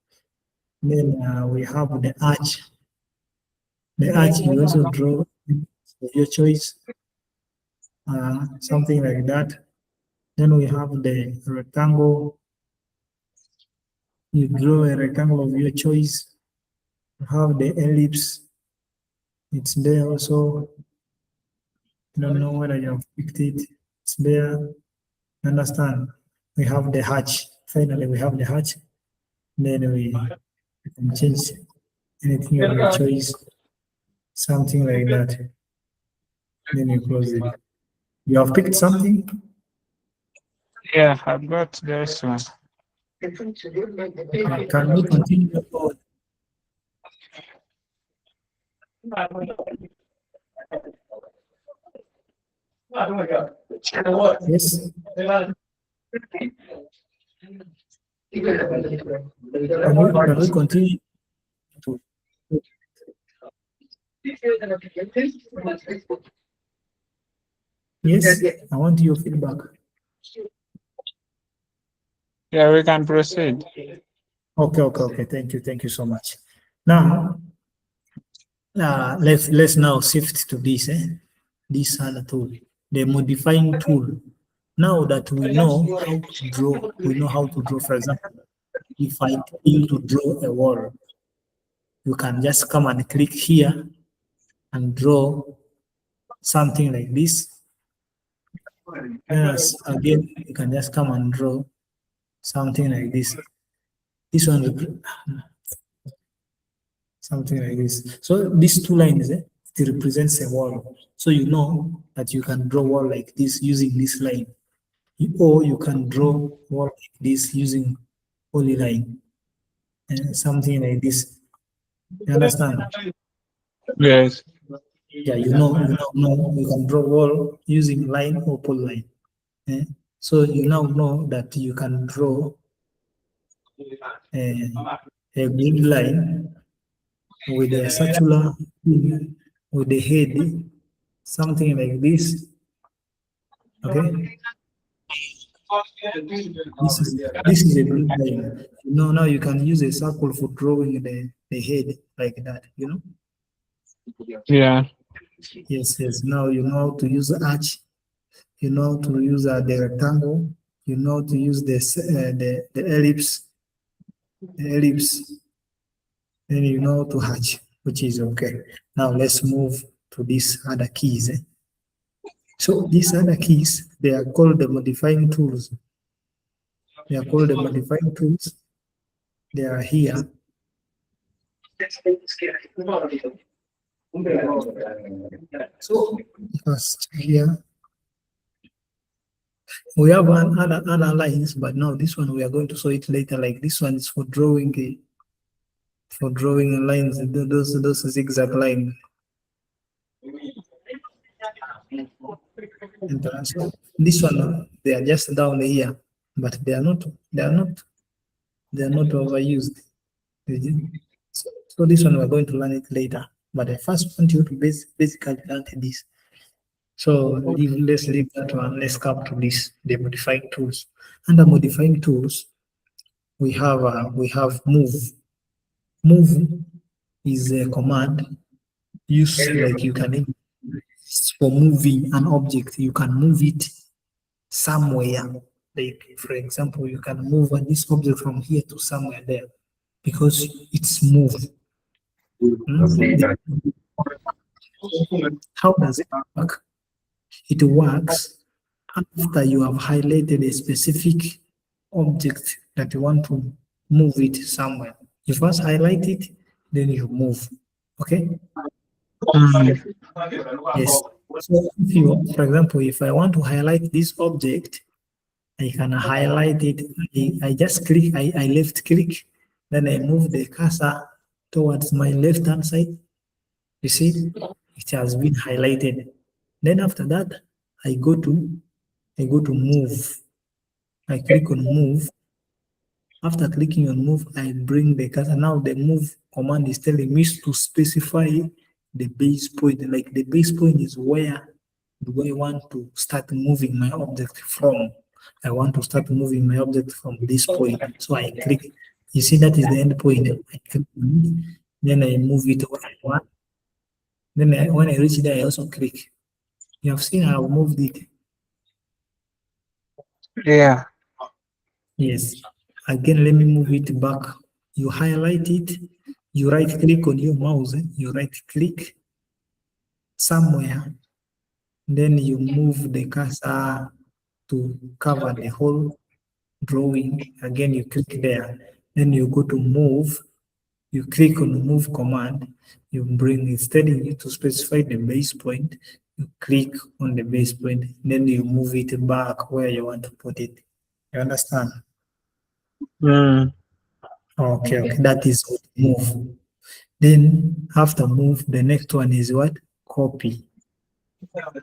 S1: Then we have the arch. The arch, you also draw of your choice, something like that. Then we have the rectangle. You draw a rectangle of your choice. You have the ellipse. It's there also. I don't know whether you have picked it. It's there. Understand? We have the hatch. Finally, we have the hatch. Then we can change anything of your choice. Something like that. Then you close it. You have picked something?
S2: Yeah, I've got this one.
S1: Can we continue forward? Yes. Can we continue? Yes, I want your feedback.
S2: Yeah, we can proceed.
S1: Okay. Thank you so much. Now, let's now shift to this. This other tool, the modifying tool. Now that we know how to draw, For example, if I tell you to draw a wall, you can just come and click here and draw something like this. Yes, again, you can just come and draw something like this. This one, something like this. So these two lines, it represents a wall. So you know that you can draw wall like this using this line, or you can draw wall like this using polyline, and something like this. You understand?
S2: Yes.
S1: Yeah, you can draw wall using line or polyline. So you now know that you can draw a grid line with a circular with the head, something like this. Okay, this is a grid line. Now you can use a circle for drawing the head like that.
S2: Yeah.
S1: Yes. Now you know how to use the arch. You know how to use the rectangle. You know how to use the ellipse. Then you know how to hatch, which is okay. Now let's move to these other keys. So these other keys, they are called the modifying tools. They are called the modifying tools. They are here. So first here we have other lines, but now this one we are going to show it later. Like this one is for drawing lines, those zigzag lines. And so this one they are just down here, but they are not overused. So this one we're going to learn it later. But I first want you to basically learn this. So let's leave that one. Let's come to this, the modifying tools. Under modifying tools, we have move. Move is a command used like you can for moving an object. You can move it somewhere. Like for example, you can move this object from here to somewhere there because it's moved. How does it work? It works after you have highlighted a specific object that you want to move it somewhere. You first highlight it, then you move. Okay? Yes. So if you, for example, if I want to highlight this object, I can highlight it. I just click, I left click, then I move the cursor towards my left hand side. You see, it has been highlighted. Then after that, I go to move. I click on move. After clicking on move, I bring the cursor. Now the move command is telling me to specify the base point. Like the base point is where do I want to start moving my object from. I want to start moving my object from this point. So I click. You see that is the end point. I click on it, then I move it where I want. Then when I reach there, I also click. You have seen how I moved it.
S2: Yeah.
S1: Yes. Again, let me move it back. You highlight it, you right click on your mouse, you right click somewhere, then you move the cursor to cover the whole drawing. Again, you click there, then you go to move, you click on the move command, you bring it, telling you to specify the base point, you click on the base point, then you move it back where you want to put it. You understand? Okay, that is what move. Then after move, the next one is what? Copy.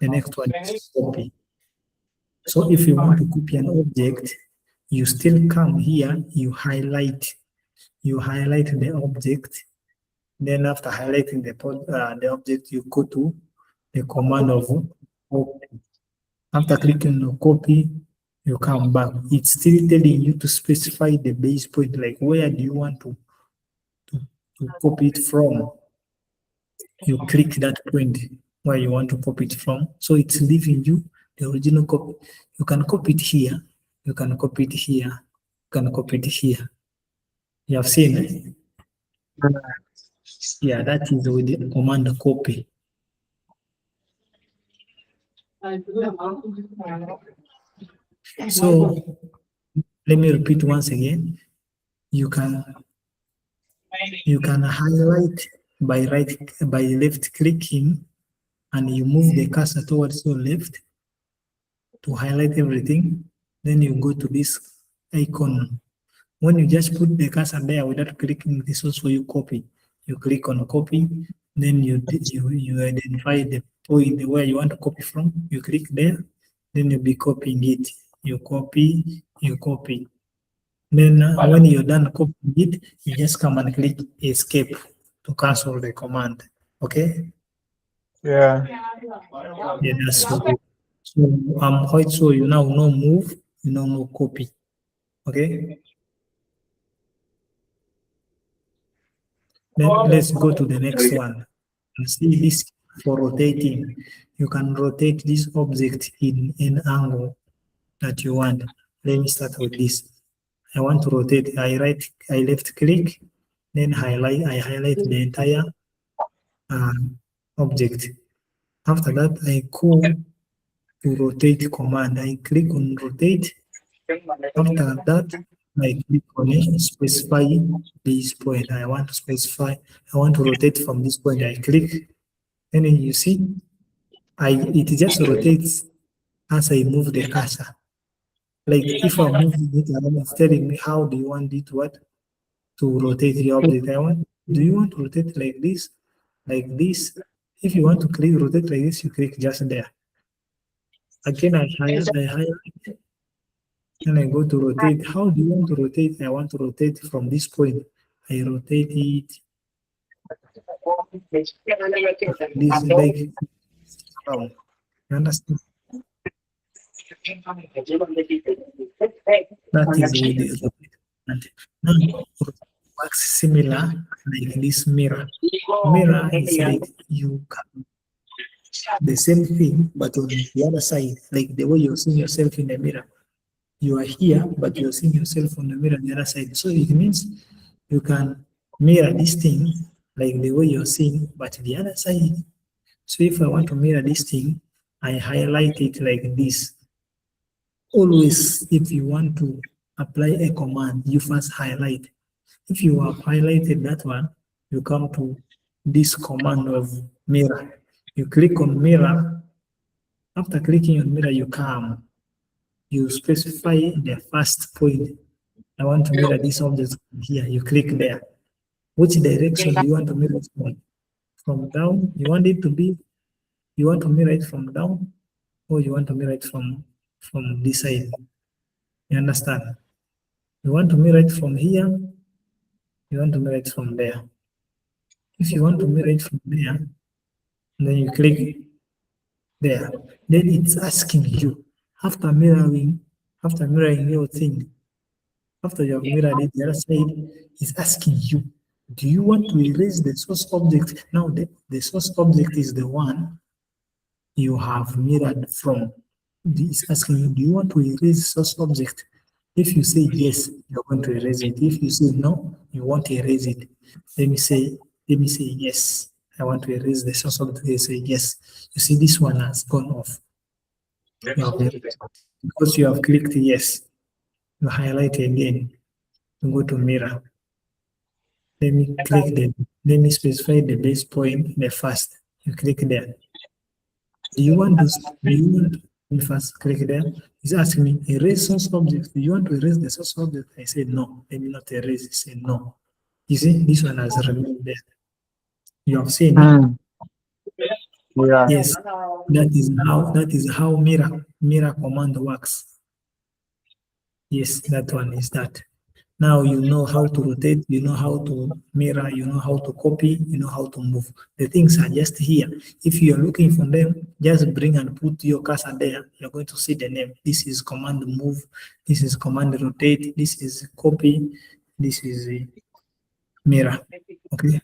S1: The next one is copy. So if you want to copy an object, you still come here, you highlight the object. Then after highlighting the object, you go to the command of copy. After clicking on copy, you come back. It's still telling you to specify the base point, like where do you want to copy it from. You click that point where you want to copy it from. So it's leaving you the original copy. You can copy it here. You can copy it here. You can copy it here. You have seen it? Yeah, that is with the command copy. So let me repeat once again. You can highlight by left clicking, and you move the cursor towards your left to highlight everything. Then you go to this icon. When you just put the cursor there without clicking, this was for you copy. You click on copy, then you identify the point where you want to copy from. You click there, then you'll be copying it. You copy, you copy. Then when you're done copying it, you just come and click escape to cancel the command. Okay?
S2: Yeah.
S1: Yeah, that's so. So I'm quite sure you now know move, you now know copy. Okay? Then let's go to the next one. And see this for rotating. You can rotate this object in an angle that you want. Let me start with this. I want to rotate. I left click, then I highlight the entire object. After that, I go to rotate command. I click on rotate. After that, I click on it, specify this point. I want to specify, I want to rotate from this point. I click, and then you see, it just rotates as I move the cursor. Like if I'm moving it around, it's telling me how do you want it to rotate the object. Do you want to rotate like this? Like this? If you want to click rotate like this, you click just there. Again, I highlight and I go to rotate. How do you want to rotate? I want to rotate from this point. I rotate it this like around. You understand? That is with the rotate. Now works similar like this mirror. Mirror is like you can the same thing but on the other side, like the way you're seeing yourself in the mirror. You are here, but you're seeing yourself on the mirror on the other side. So it means you can mirror this thing like the way you're seeing, but the other side. So if I want to mirror this thing, I highlight it like this. Always, if you want to apply a command, you first highlight. If you have highlighted that one, you come to this command of mirror. You click on mirror. After clicking on mirror, you come. You specify the first point. I want to mirror this object here. You click there. Which direction do you want to mirror it from? From down? You want it to be, you want to mirror it from down, or you want to mirror it from this side? You understand? You want to mirror it from here, you want to mirror it from there. If you want to mirror it from there, then you click there. Then it's asking you, after mirroring your thing, after you have mirrored it, the other side is asking you, do you want to erase the source object? Now the source object is the one you have mirrored from. It's asking you, do you want to erase source object? If you say yes, you're going to erase it. If you say no, you won't erase it. Let me say yes. I want to erase the source object. You say yes. You see this one has gone off. Because you have clicked yes. You highlight again. You go to mirror. Let me specify the base point, the first. You click there. Do you want me first click there? It's asking me erase source object. Do you want to erase the source object? I said no. Let me not erase it. Say no. You see, this one has remained there. You have seen it.
S2: Yeah.
S1: Yes, that is how mirror command works. Yes, that one is that. Now you know how to rotate, you know how to mirror, you know how to copy, you know how to move. The things are just here. If you're looking for them, just bring and put your cursor there. You're going to see the name. This is command move, this is command rotate, this is copy, this is mirror. Okay.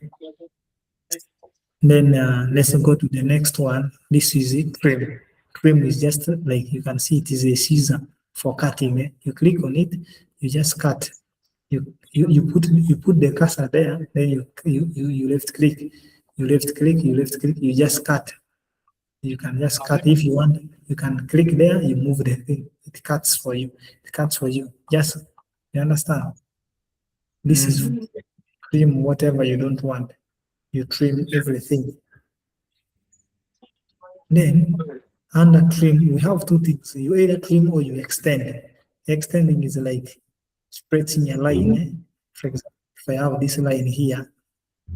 S1: Then let's go to the next one. This is it, trim. Trim is just like you can see, it is a scissor for cutting. You click on it, you just cut. You put the cursor there, then you left click, you just cut. You can just cut if you want. You can click there, you move the thing, it cuts for you. It cuts for you. Just you understand? This is trim whatever you don't want. You trim everything. Then under trim, we have two things. You either trim or you extend. Extending is like stretching a line. For example, if I have this line here,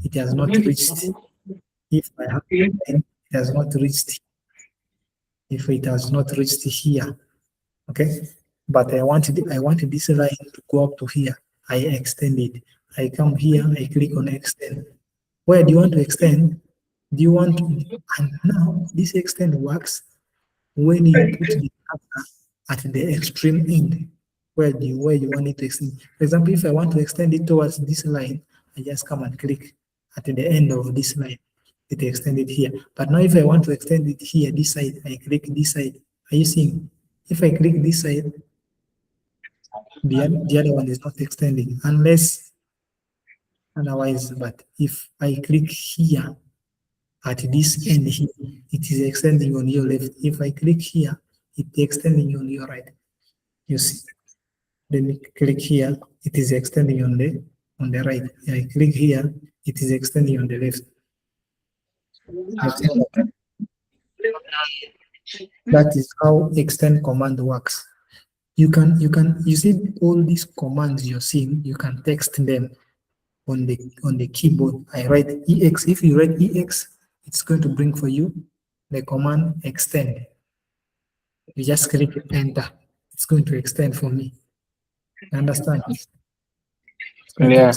S1: it has not reached. If I have it, it has not reached. If it has not reached here, okay. But I want this line to go up to here. I extend it. I come here. I click on extend. Where do you want to extend? Do you want to? And now this extend works when you put the cursor at the extreme end. Where you want it to extend. For example, if I want to extend it towards this line, I just come and click at the end of this line. It extended here. But now if I want to extend it here, this side, I click this side. Are you seeing? If I click this side, the other one is not extending unless otherwise. But if I click here at this end here, it is extending on your left. If I click here, it's extending on your right. You see? Then click here, it is extending on the right. I click here, it is extending on the left. That is how extend command works. You see all these commands you're seeing, you can text them on the keyboard. I write EX. If you write EX, it's going to bring for you the command extend. You just click enter. It's going to extend for me. Understand?
S2: Yeah.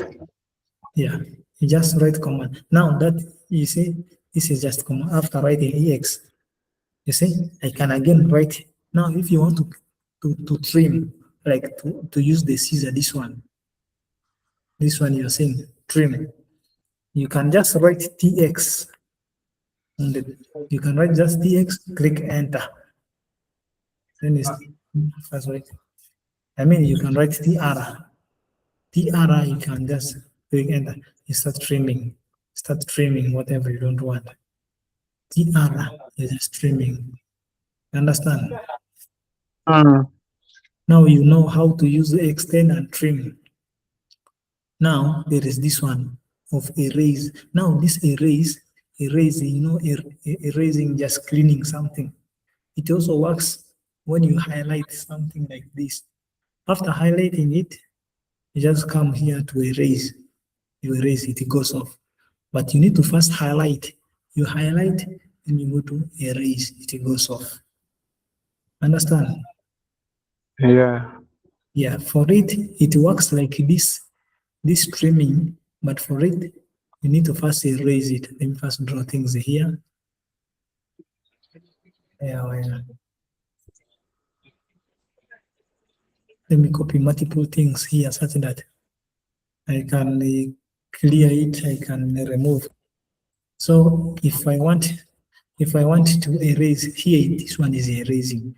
S1: Yeah. You just write command. Now that you see, this is just command. After writing EX, you see, I can again write. Now, if you want to trim, like to use the scissor, this one you're saying trim, you can just write TX. You can write just TX, click enter. Then it's first right. I mean, you can write TR. TR, you can just click enter. You start trimming whatever you don't want. TR is just trimming. Understand? Now you know how to use the extend and trim. Now there is this one of erase. Now this erase, you know, erasing, just cleaning something. It also works when you highlight something like this. After highlighting it, you just come here to erase. You erase it, it goes off. But you need to first highlight. You highlight, and you go to erase, it goes off. Understand?
S2: Yeah.
S1: Yeah, for it works like this trimming, but for it, you need to first erase it. Let me first draw things here. Yeah. Let me copy multiple things here such that I can clear it, I can remove. So if I want to erase here, this one is erasing,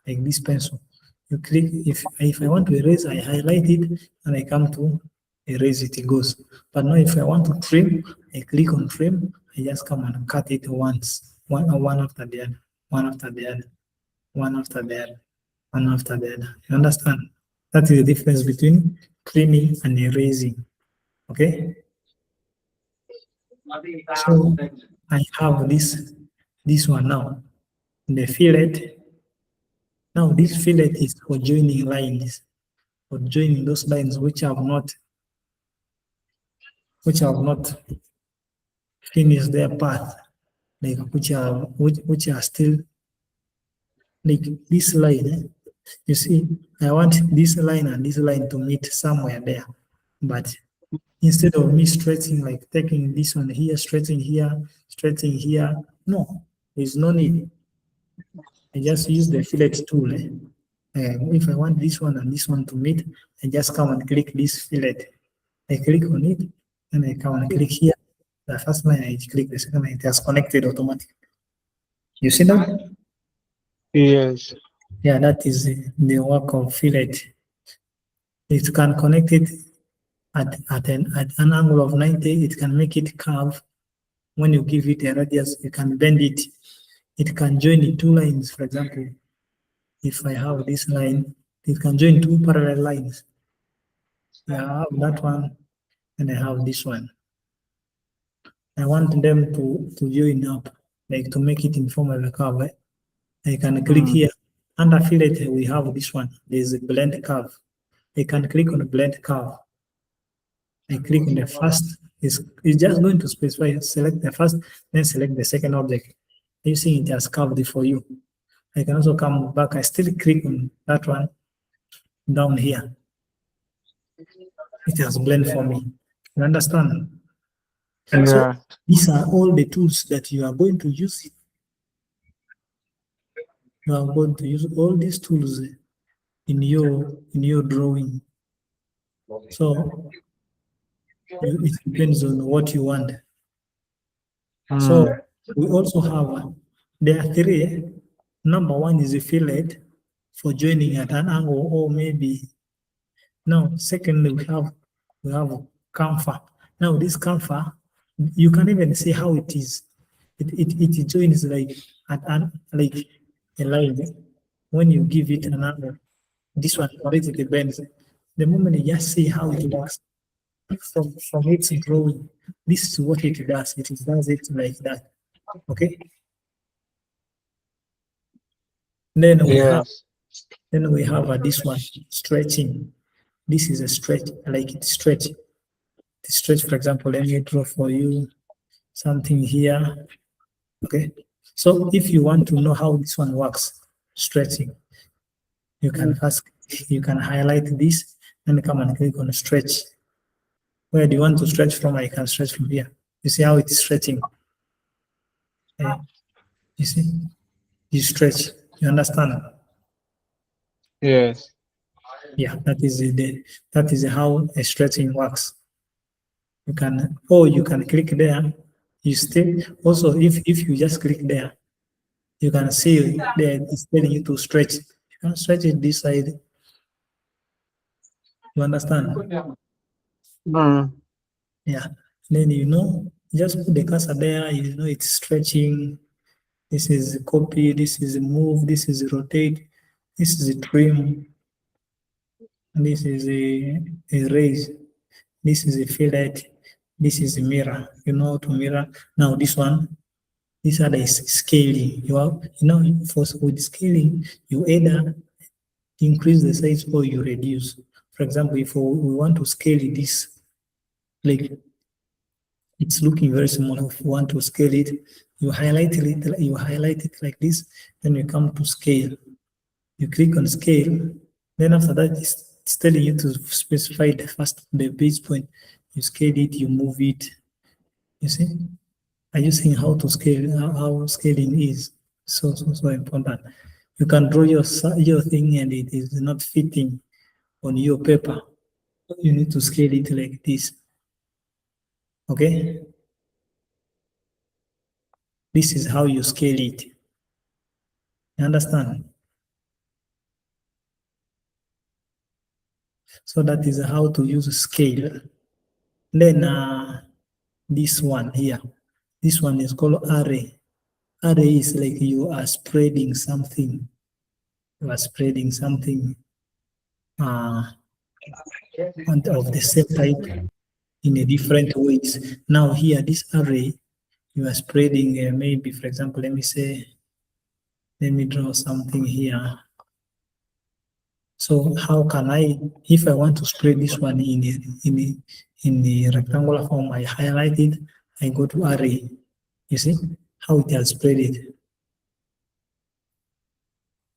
S1: like this pencil. You click, if I want to erase, I highlight it and I come to erase it, it goes. But now if I want to trim, I click on trim, I just come and cut it once, one after the other, one after the other, one after the other, one after the other. You understand? That is the difference between trimming and erasing. Okay? So I have this one now, the fillet. Now this fillet is for joining lines, for joining those lines which have not finished their path, like which are still like this line. You see, I want this line and this line to meet somewhere there, but instead of me stretching, like taking this one here, stretching here, no, there's no need. I just use the fillet tool. If I want this one and this one to meet, I just come and click this fillet. I click on it, and I come and click here. The first line I click, the second line it has connected automatically. You see that?
S2: Yes.
S1: Yeah, that is the work of fillet. It can connect it at an angle of 90. It can make it curve. When you give it a radius, you can bend it. It can join the two lines, for example. If I have this line, it can join two parallel lines. I have that one, and I have this one. I want them to join up, like to make it in form of a curve. I can click here. Under fillet, we have this one. There's a blend curve. I can click on the blend curve. I click on the first. It's just going to specify, select the first, then select the second object. You see it has curved for you. I can also come back. I still click on that one down here. It has blend for me. You understand?
S2: Yeah.
S1: So these are all the tools that you are going to use. You are going to use all these tools in your drawing. So it depends on what you want. So we also have, there are three. Number one is a fillet for joining at an angle, or maybe. Now, secondly, we have chamfer. Now, this chamfer, you can even see how it is. It joins like like a line. When you give it an angle, this one already bends. The moment you just see how it works from its drawing, this is what it does. It does it like that. Okay. Then we have this one, stretching. This is a stretch, like it's stretch. The stretch, for example, let me draw for you something here. Okay. So if you want to know how this one works, stretching, you can highlight this and come and click on stretch. Where do you want to stretch from? I can stretch from here. You see how it's stretching? Okay. You see? You stretch. You understand?
S2: Yes.
S1: Yeah, that is how a stretching works. You can click there. You still also if you just click there, you can see there it's telling you to stretch. You can stretch it this side. You understand? Yeah. Then just put the cursor there, it's stretching. This is copy, this is move, this is rotate, this is trim, and this is a raise, this is a fillet, this is a mirror. You know how to mirror. Now this other is scaling. With scaling, you either increase the size or you reduce. For example, if we want to scale this, like it's looking very small. If you want to scale it, you highlight it like this, then you come to scale. You click on scale, then after that it's telling you to specify the base point. You scale it, you move it. You see? Are you seeing how to scale, how scaling is so important? You can draw your thing and it is not fitting on your paper. You need to scale it like this. Okay? This is how you scale it. You understand? So that is how to use scale. Then this one here. This one is called array. Array is like you are spreading something. You are spreading something of the same type in a different ways. Now here, this array, you are spreading maybe, for example, let me draw something here. So how can if I want to spread this one in the rectangular form, I highlight it, I go to array. You see how it has spread it.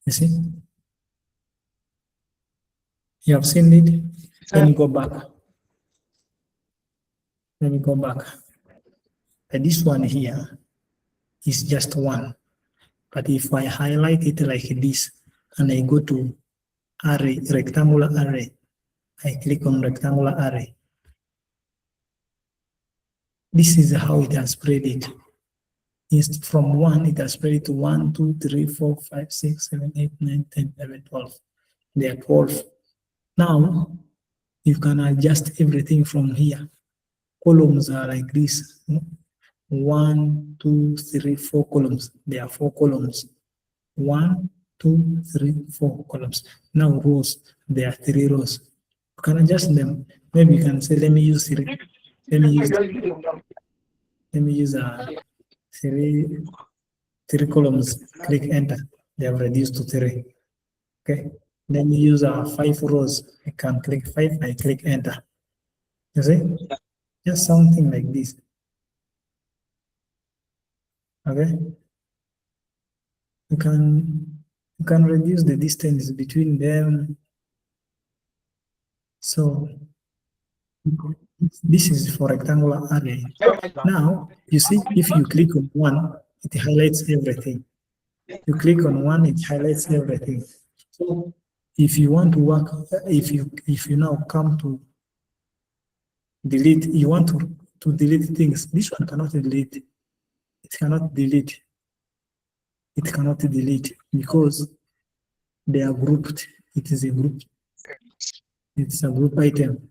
S1: You see? You have seen it? Let me go back. Let me go back. And this one here is just one. But if I highlight it like this, and I go to array, rectangular array, I click on rectangular array. This is how it has spread it. From 1, it has spread it to 1, 2, 3, 4, 5, 6, 7, 8, 9, 10, 11, 12. There are 12. Now, you can adjust everything from here. Columns are like this. 1, 2, 3, 4 columns. There are 4 columns. 1, 2, 3, 4 columns. Now rows, there are 3 rows. You can adjust them. Maybe you can say, let me use 3. Let me use 3 columns. Click enter. They have reduced to 3. Okay. Let me use 5 rows. I can click 5. I click enter. You see? Just something like this. Okay. You can reduce the distance between them. So this is for rectangular array. Now, you see, if you click on one, it highlights everything. You click on one, it highlights everything. So if you want to work, if you now come to delete, you want to delete things, this one cannot delete. It cannot delete. It cannot delete because they are grouped. It is a group. It's a group item.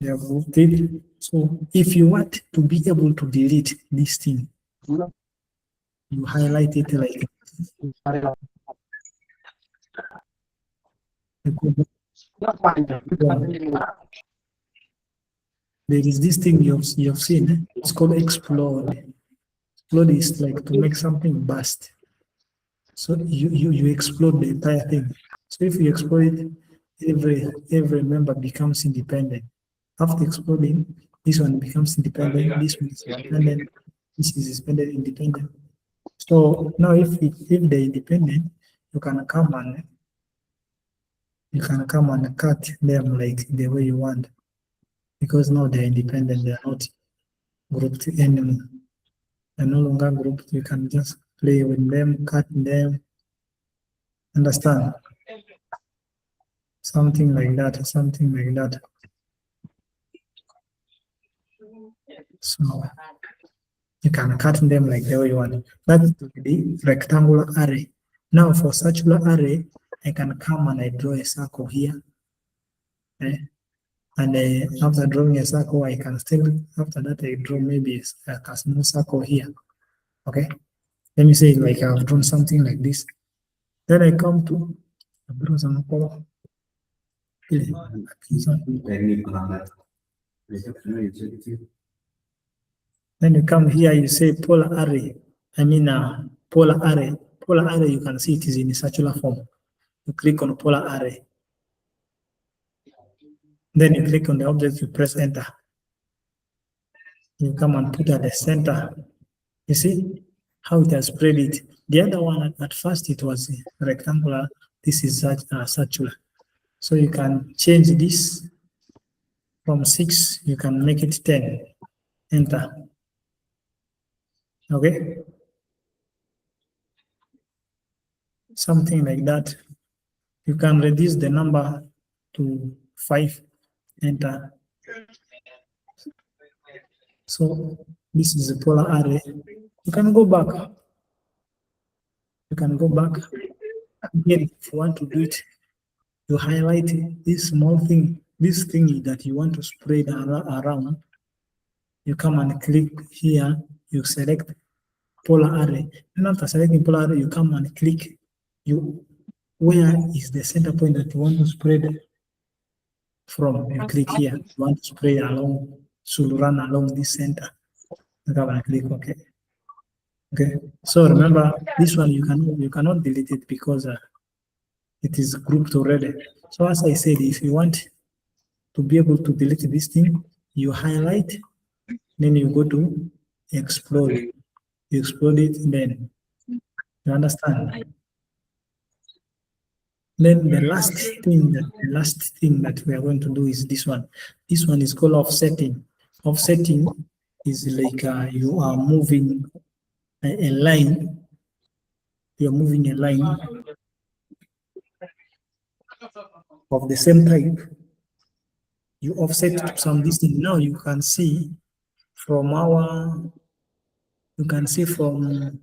S1: They are grouped it. So if you want to be able to delete this thing, you highlight it like There is this thing you've seen. It's called explode. Explode is like to make something burst. So you explode the entire thing. So if you explode it, every member becomes independent. After exploding, this one becomes independent, this one is independent, this is independent. So now if they're independent, you can come and cut them like the way you want. Because now they're independent, they're not grouped anymore. They're no longer grouped, you can just play with them, cut them. Understand? Something like that, something like that. So you can cut them like the way you want. That's the rectangular array. Now for circular array, I can come and I draw a circle here. Okay? And after drawing a circle, I can still, after that, I draw maybe a small circle here. Okay? Let me say like I've drawn something like this. Then I come to draw some color. Then you come here, you say polar array. I mean polar array. Polar array, you can see it is in a circular form. You click on polar array. Then you click on the object, you press enter. You come and put at the center. You see how it has spread it. The other one, at first it was rectangular. This is circular. So you can change this from 6, you can make it 10. Enter. Okay? Something like that. You can reduce the number to 5. Enter. So this is a polar array. You can go back. You can go back. Again, if you want to do it, you highlight this small thing, this thing that you want to spread around. You come and click here, you select polar array. And after selecting polar array, you come and click where is the center point that you want to spread from. You click here, you want to spread along, should run along this center. You come and click OK. Okay. So remember this one you cannot delete it because it is grouped already. So as I said, if you want to be able to delete this thing, you highlight, then you go to explode. You explode it, then you understand. Then the last thing that we are going to do is this one. This one is called offsetting. Offsetting is like you are moving a line. You are moving a line of the same type. You offset to some distance. Now you can see from you can see from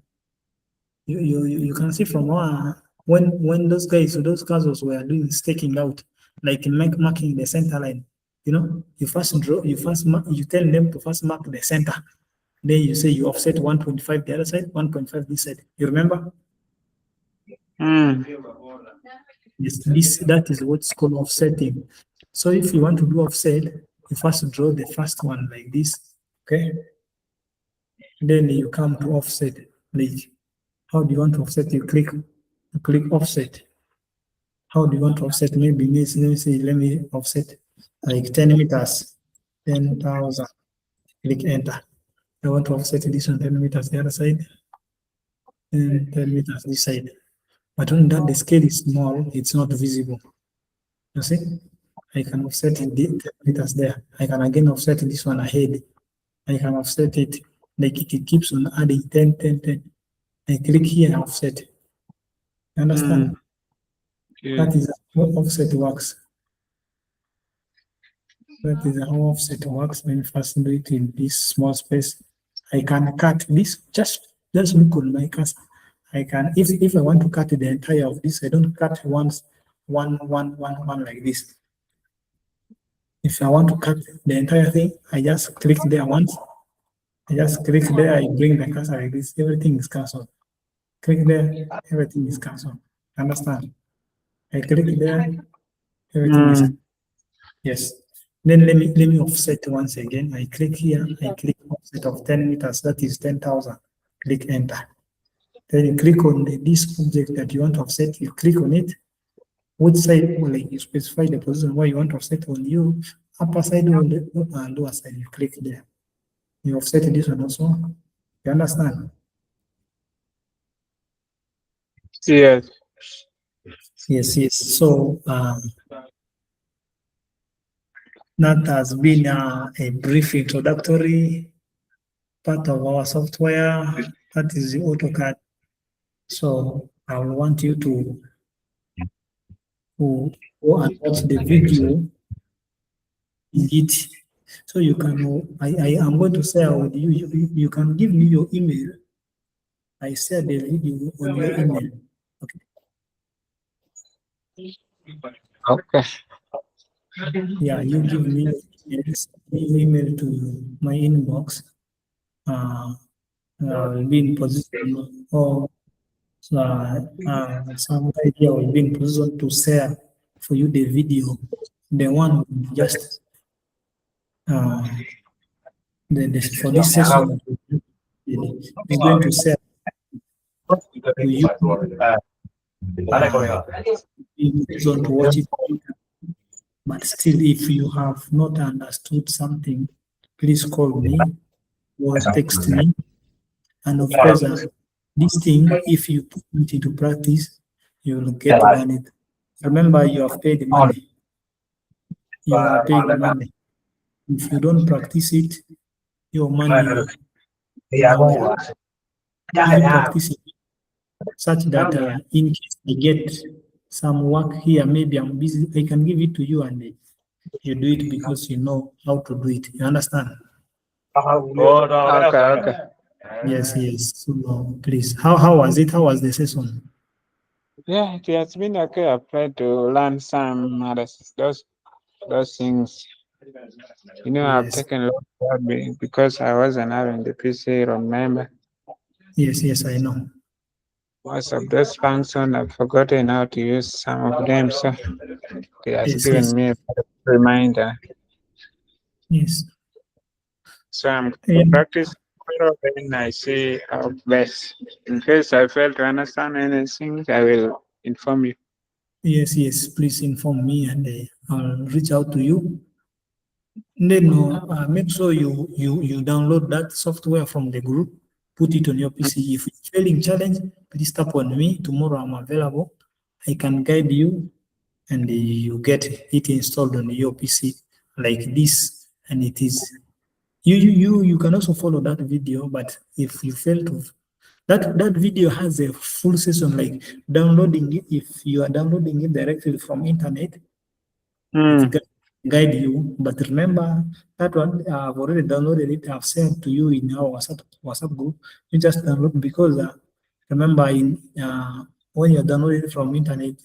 S1: our when those castles were doing staking out, like marking the center line. You know, you tell them to first mark the center. Then you say you offset 1.5 the other side, 1.5 this side. You remember? Yes, that is what's called offsetting. So if you want to do offset, you first draw the first one like this, okay? Then you come to offset. Like, how do you want to offset? You click offset. How do you want to offset? Maybe let me offset like 10 meters, 10,000. Click enter. I want to offset this one 10 meters the other side, and 10 meters this side. But when that the scale is small, it's not visible. You see? I can offset it 10 meters there. I can again offset this one ahead. I can offset it like it keeps on adding 10, 10, 10. I click here and offset. You understand? That is how offset works. That is how offset works. When you first do it in this small space, I can cut this. Just look on my cursor. I can, if I want to cut the entire of this, I don't cut one like this. If I want to cut the entire thing, I just click there once. I just click there, I bring the cursor like this, everything is cancelled. Click there, everything is cancelled. Understand? I click there, Everything is yes. Then let me offset once again. I click here. I click offset of 10 meters. That is 10,000. Click enter. Then you click on this object that you want to offset. You click on it. Which side, well, like you specify the position where you want to offset on you, upper side or the lower side. You click there. You offset this one also. You understand?
S2: Yes.
S1: Yes, yes. So that has been a brief introductory part of our software. That is the AutoCAD. So I will want you to go and watch the video in it. So you can, I am going to share with you, you can give me your email. I share the video on your email. Okay.
S2: Okay.
S1: Yeah, you give me your email to my inbox. Will be in position or some idea will be in position to share for you the video. The one just for this session is going to share to you in position to watch it. But still, if you have not understood something, please call me or text me. And of course, this thing, if you put it into practice, you will get money. Remember, you have paid the money. You have paid the money. If you don't practice it, your money will you practice it such that in case I get some work here, maybe I'm busy, I can give it to you and you do it because you know how to do it. You understand?
S2: Okay.
S1: Yes, yes. So please, how was it? How was the session?
S2: Yeah, it has been okay. I've tried to learn some others, those things. You know, I've
S1: Yes,
S2: taken a lot of that because I wasn't having the PC. Remember,
S1: yes, yes. I know.
S2: most of those functions I've forgotten how to use some of them. So it has
S1: Yes, yes,
S2: given me a reminder.
S1: yes.
S2: So I'm
S1: And
S2: practicing tomorrow when I see how best. In case I fail to understand anything, I will inform you.
S1: yes, yes. Please inform me and I'll reach out to you. Then make sure you download that software from the group, put it on your PC. If it's failing challenge, please tap on me. Tomorrow I'm available. I can guide you and you get it installed on your PC like this. And it is you can also follow that video, but if you fail to that video has a full session like downloading it. If you are downloading it directly from internet, it
S2: Mm.
S1: guide you. But remember that one, I've already downloaded it. I've sent to you in our WhatsApp group. You just download because remember when you're downloading from internet,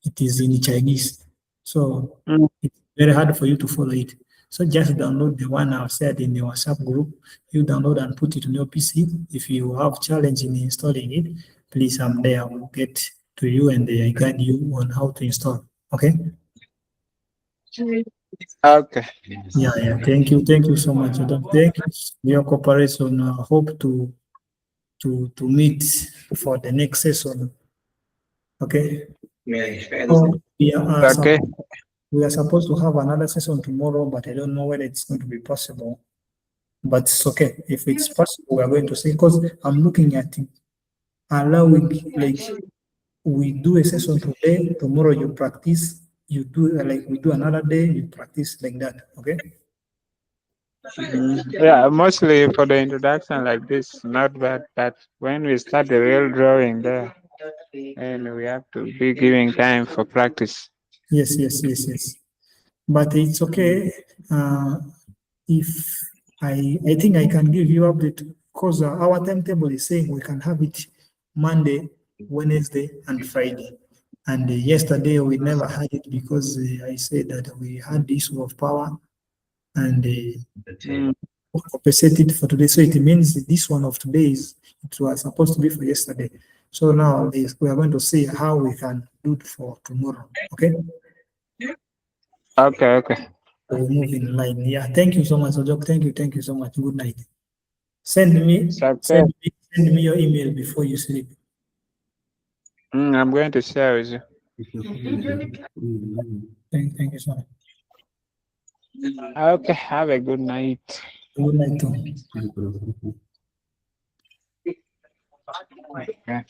S1: it is in Chinese, so
S2: Mm.
S1: it's very hard for you to follow it. So just download the one I've said in the WhatsApp group. You download and put it on your PC. If you have challenge in installing it, please, I'm there. I will get to you and I guide you on how to install. Okay.
S2: Okay.
S1: Yeah, yeah. Thank you so much. Thank you for your cooperation. I hope to meet for the next session. Okay. So
S2: Okay.
S1: we are supposed to have another session tomorrow, but I don't know whether it's going to be possible. But it's okay. If it's possible, we are going to see because I'm looking at it, allowing like we do a session today, tomorrow you practice, you do like we do another day, you practice like that. Okay.
S2: Yeah, mostly for the introduction like this, not bad. But when we start the real drawing there, and we have to be giving time for practice.
S1: Yes, yes, yes, yes. But it's okay. If I think I can give you update because our timetable is saying we can have it Monday, Wednesday, and Friday. And yesterday we never had it because I said that we had the issue of power and
S2: Mm.
S1: compensated for today. So it means this one of today it was supposed to be for yesterday. So now we are going to see how we can do it for tomorrow. Okay.
S2: Okay, okay.
S1: We'll move in line. Yeah, thank you so much, Ojok. Thank you so much. Good night. Send me,
S2: It's okay.
S1: send me your email before you sleep.
S2: I'm going to share with you.
S1: Thank you so much.
S2: Okay, have a good night.
S1: Good night too.
S2: Okay.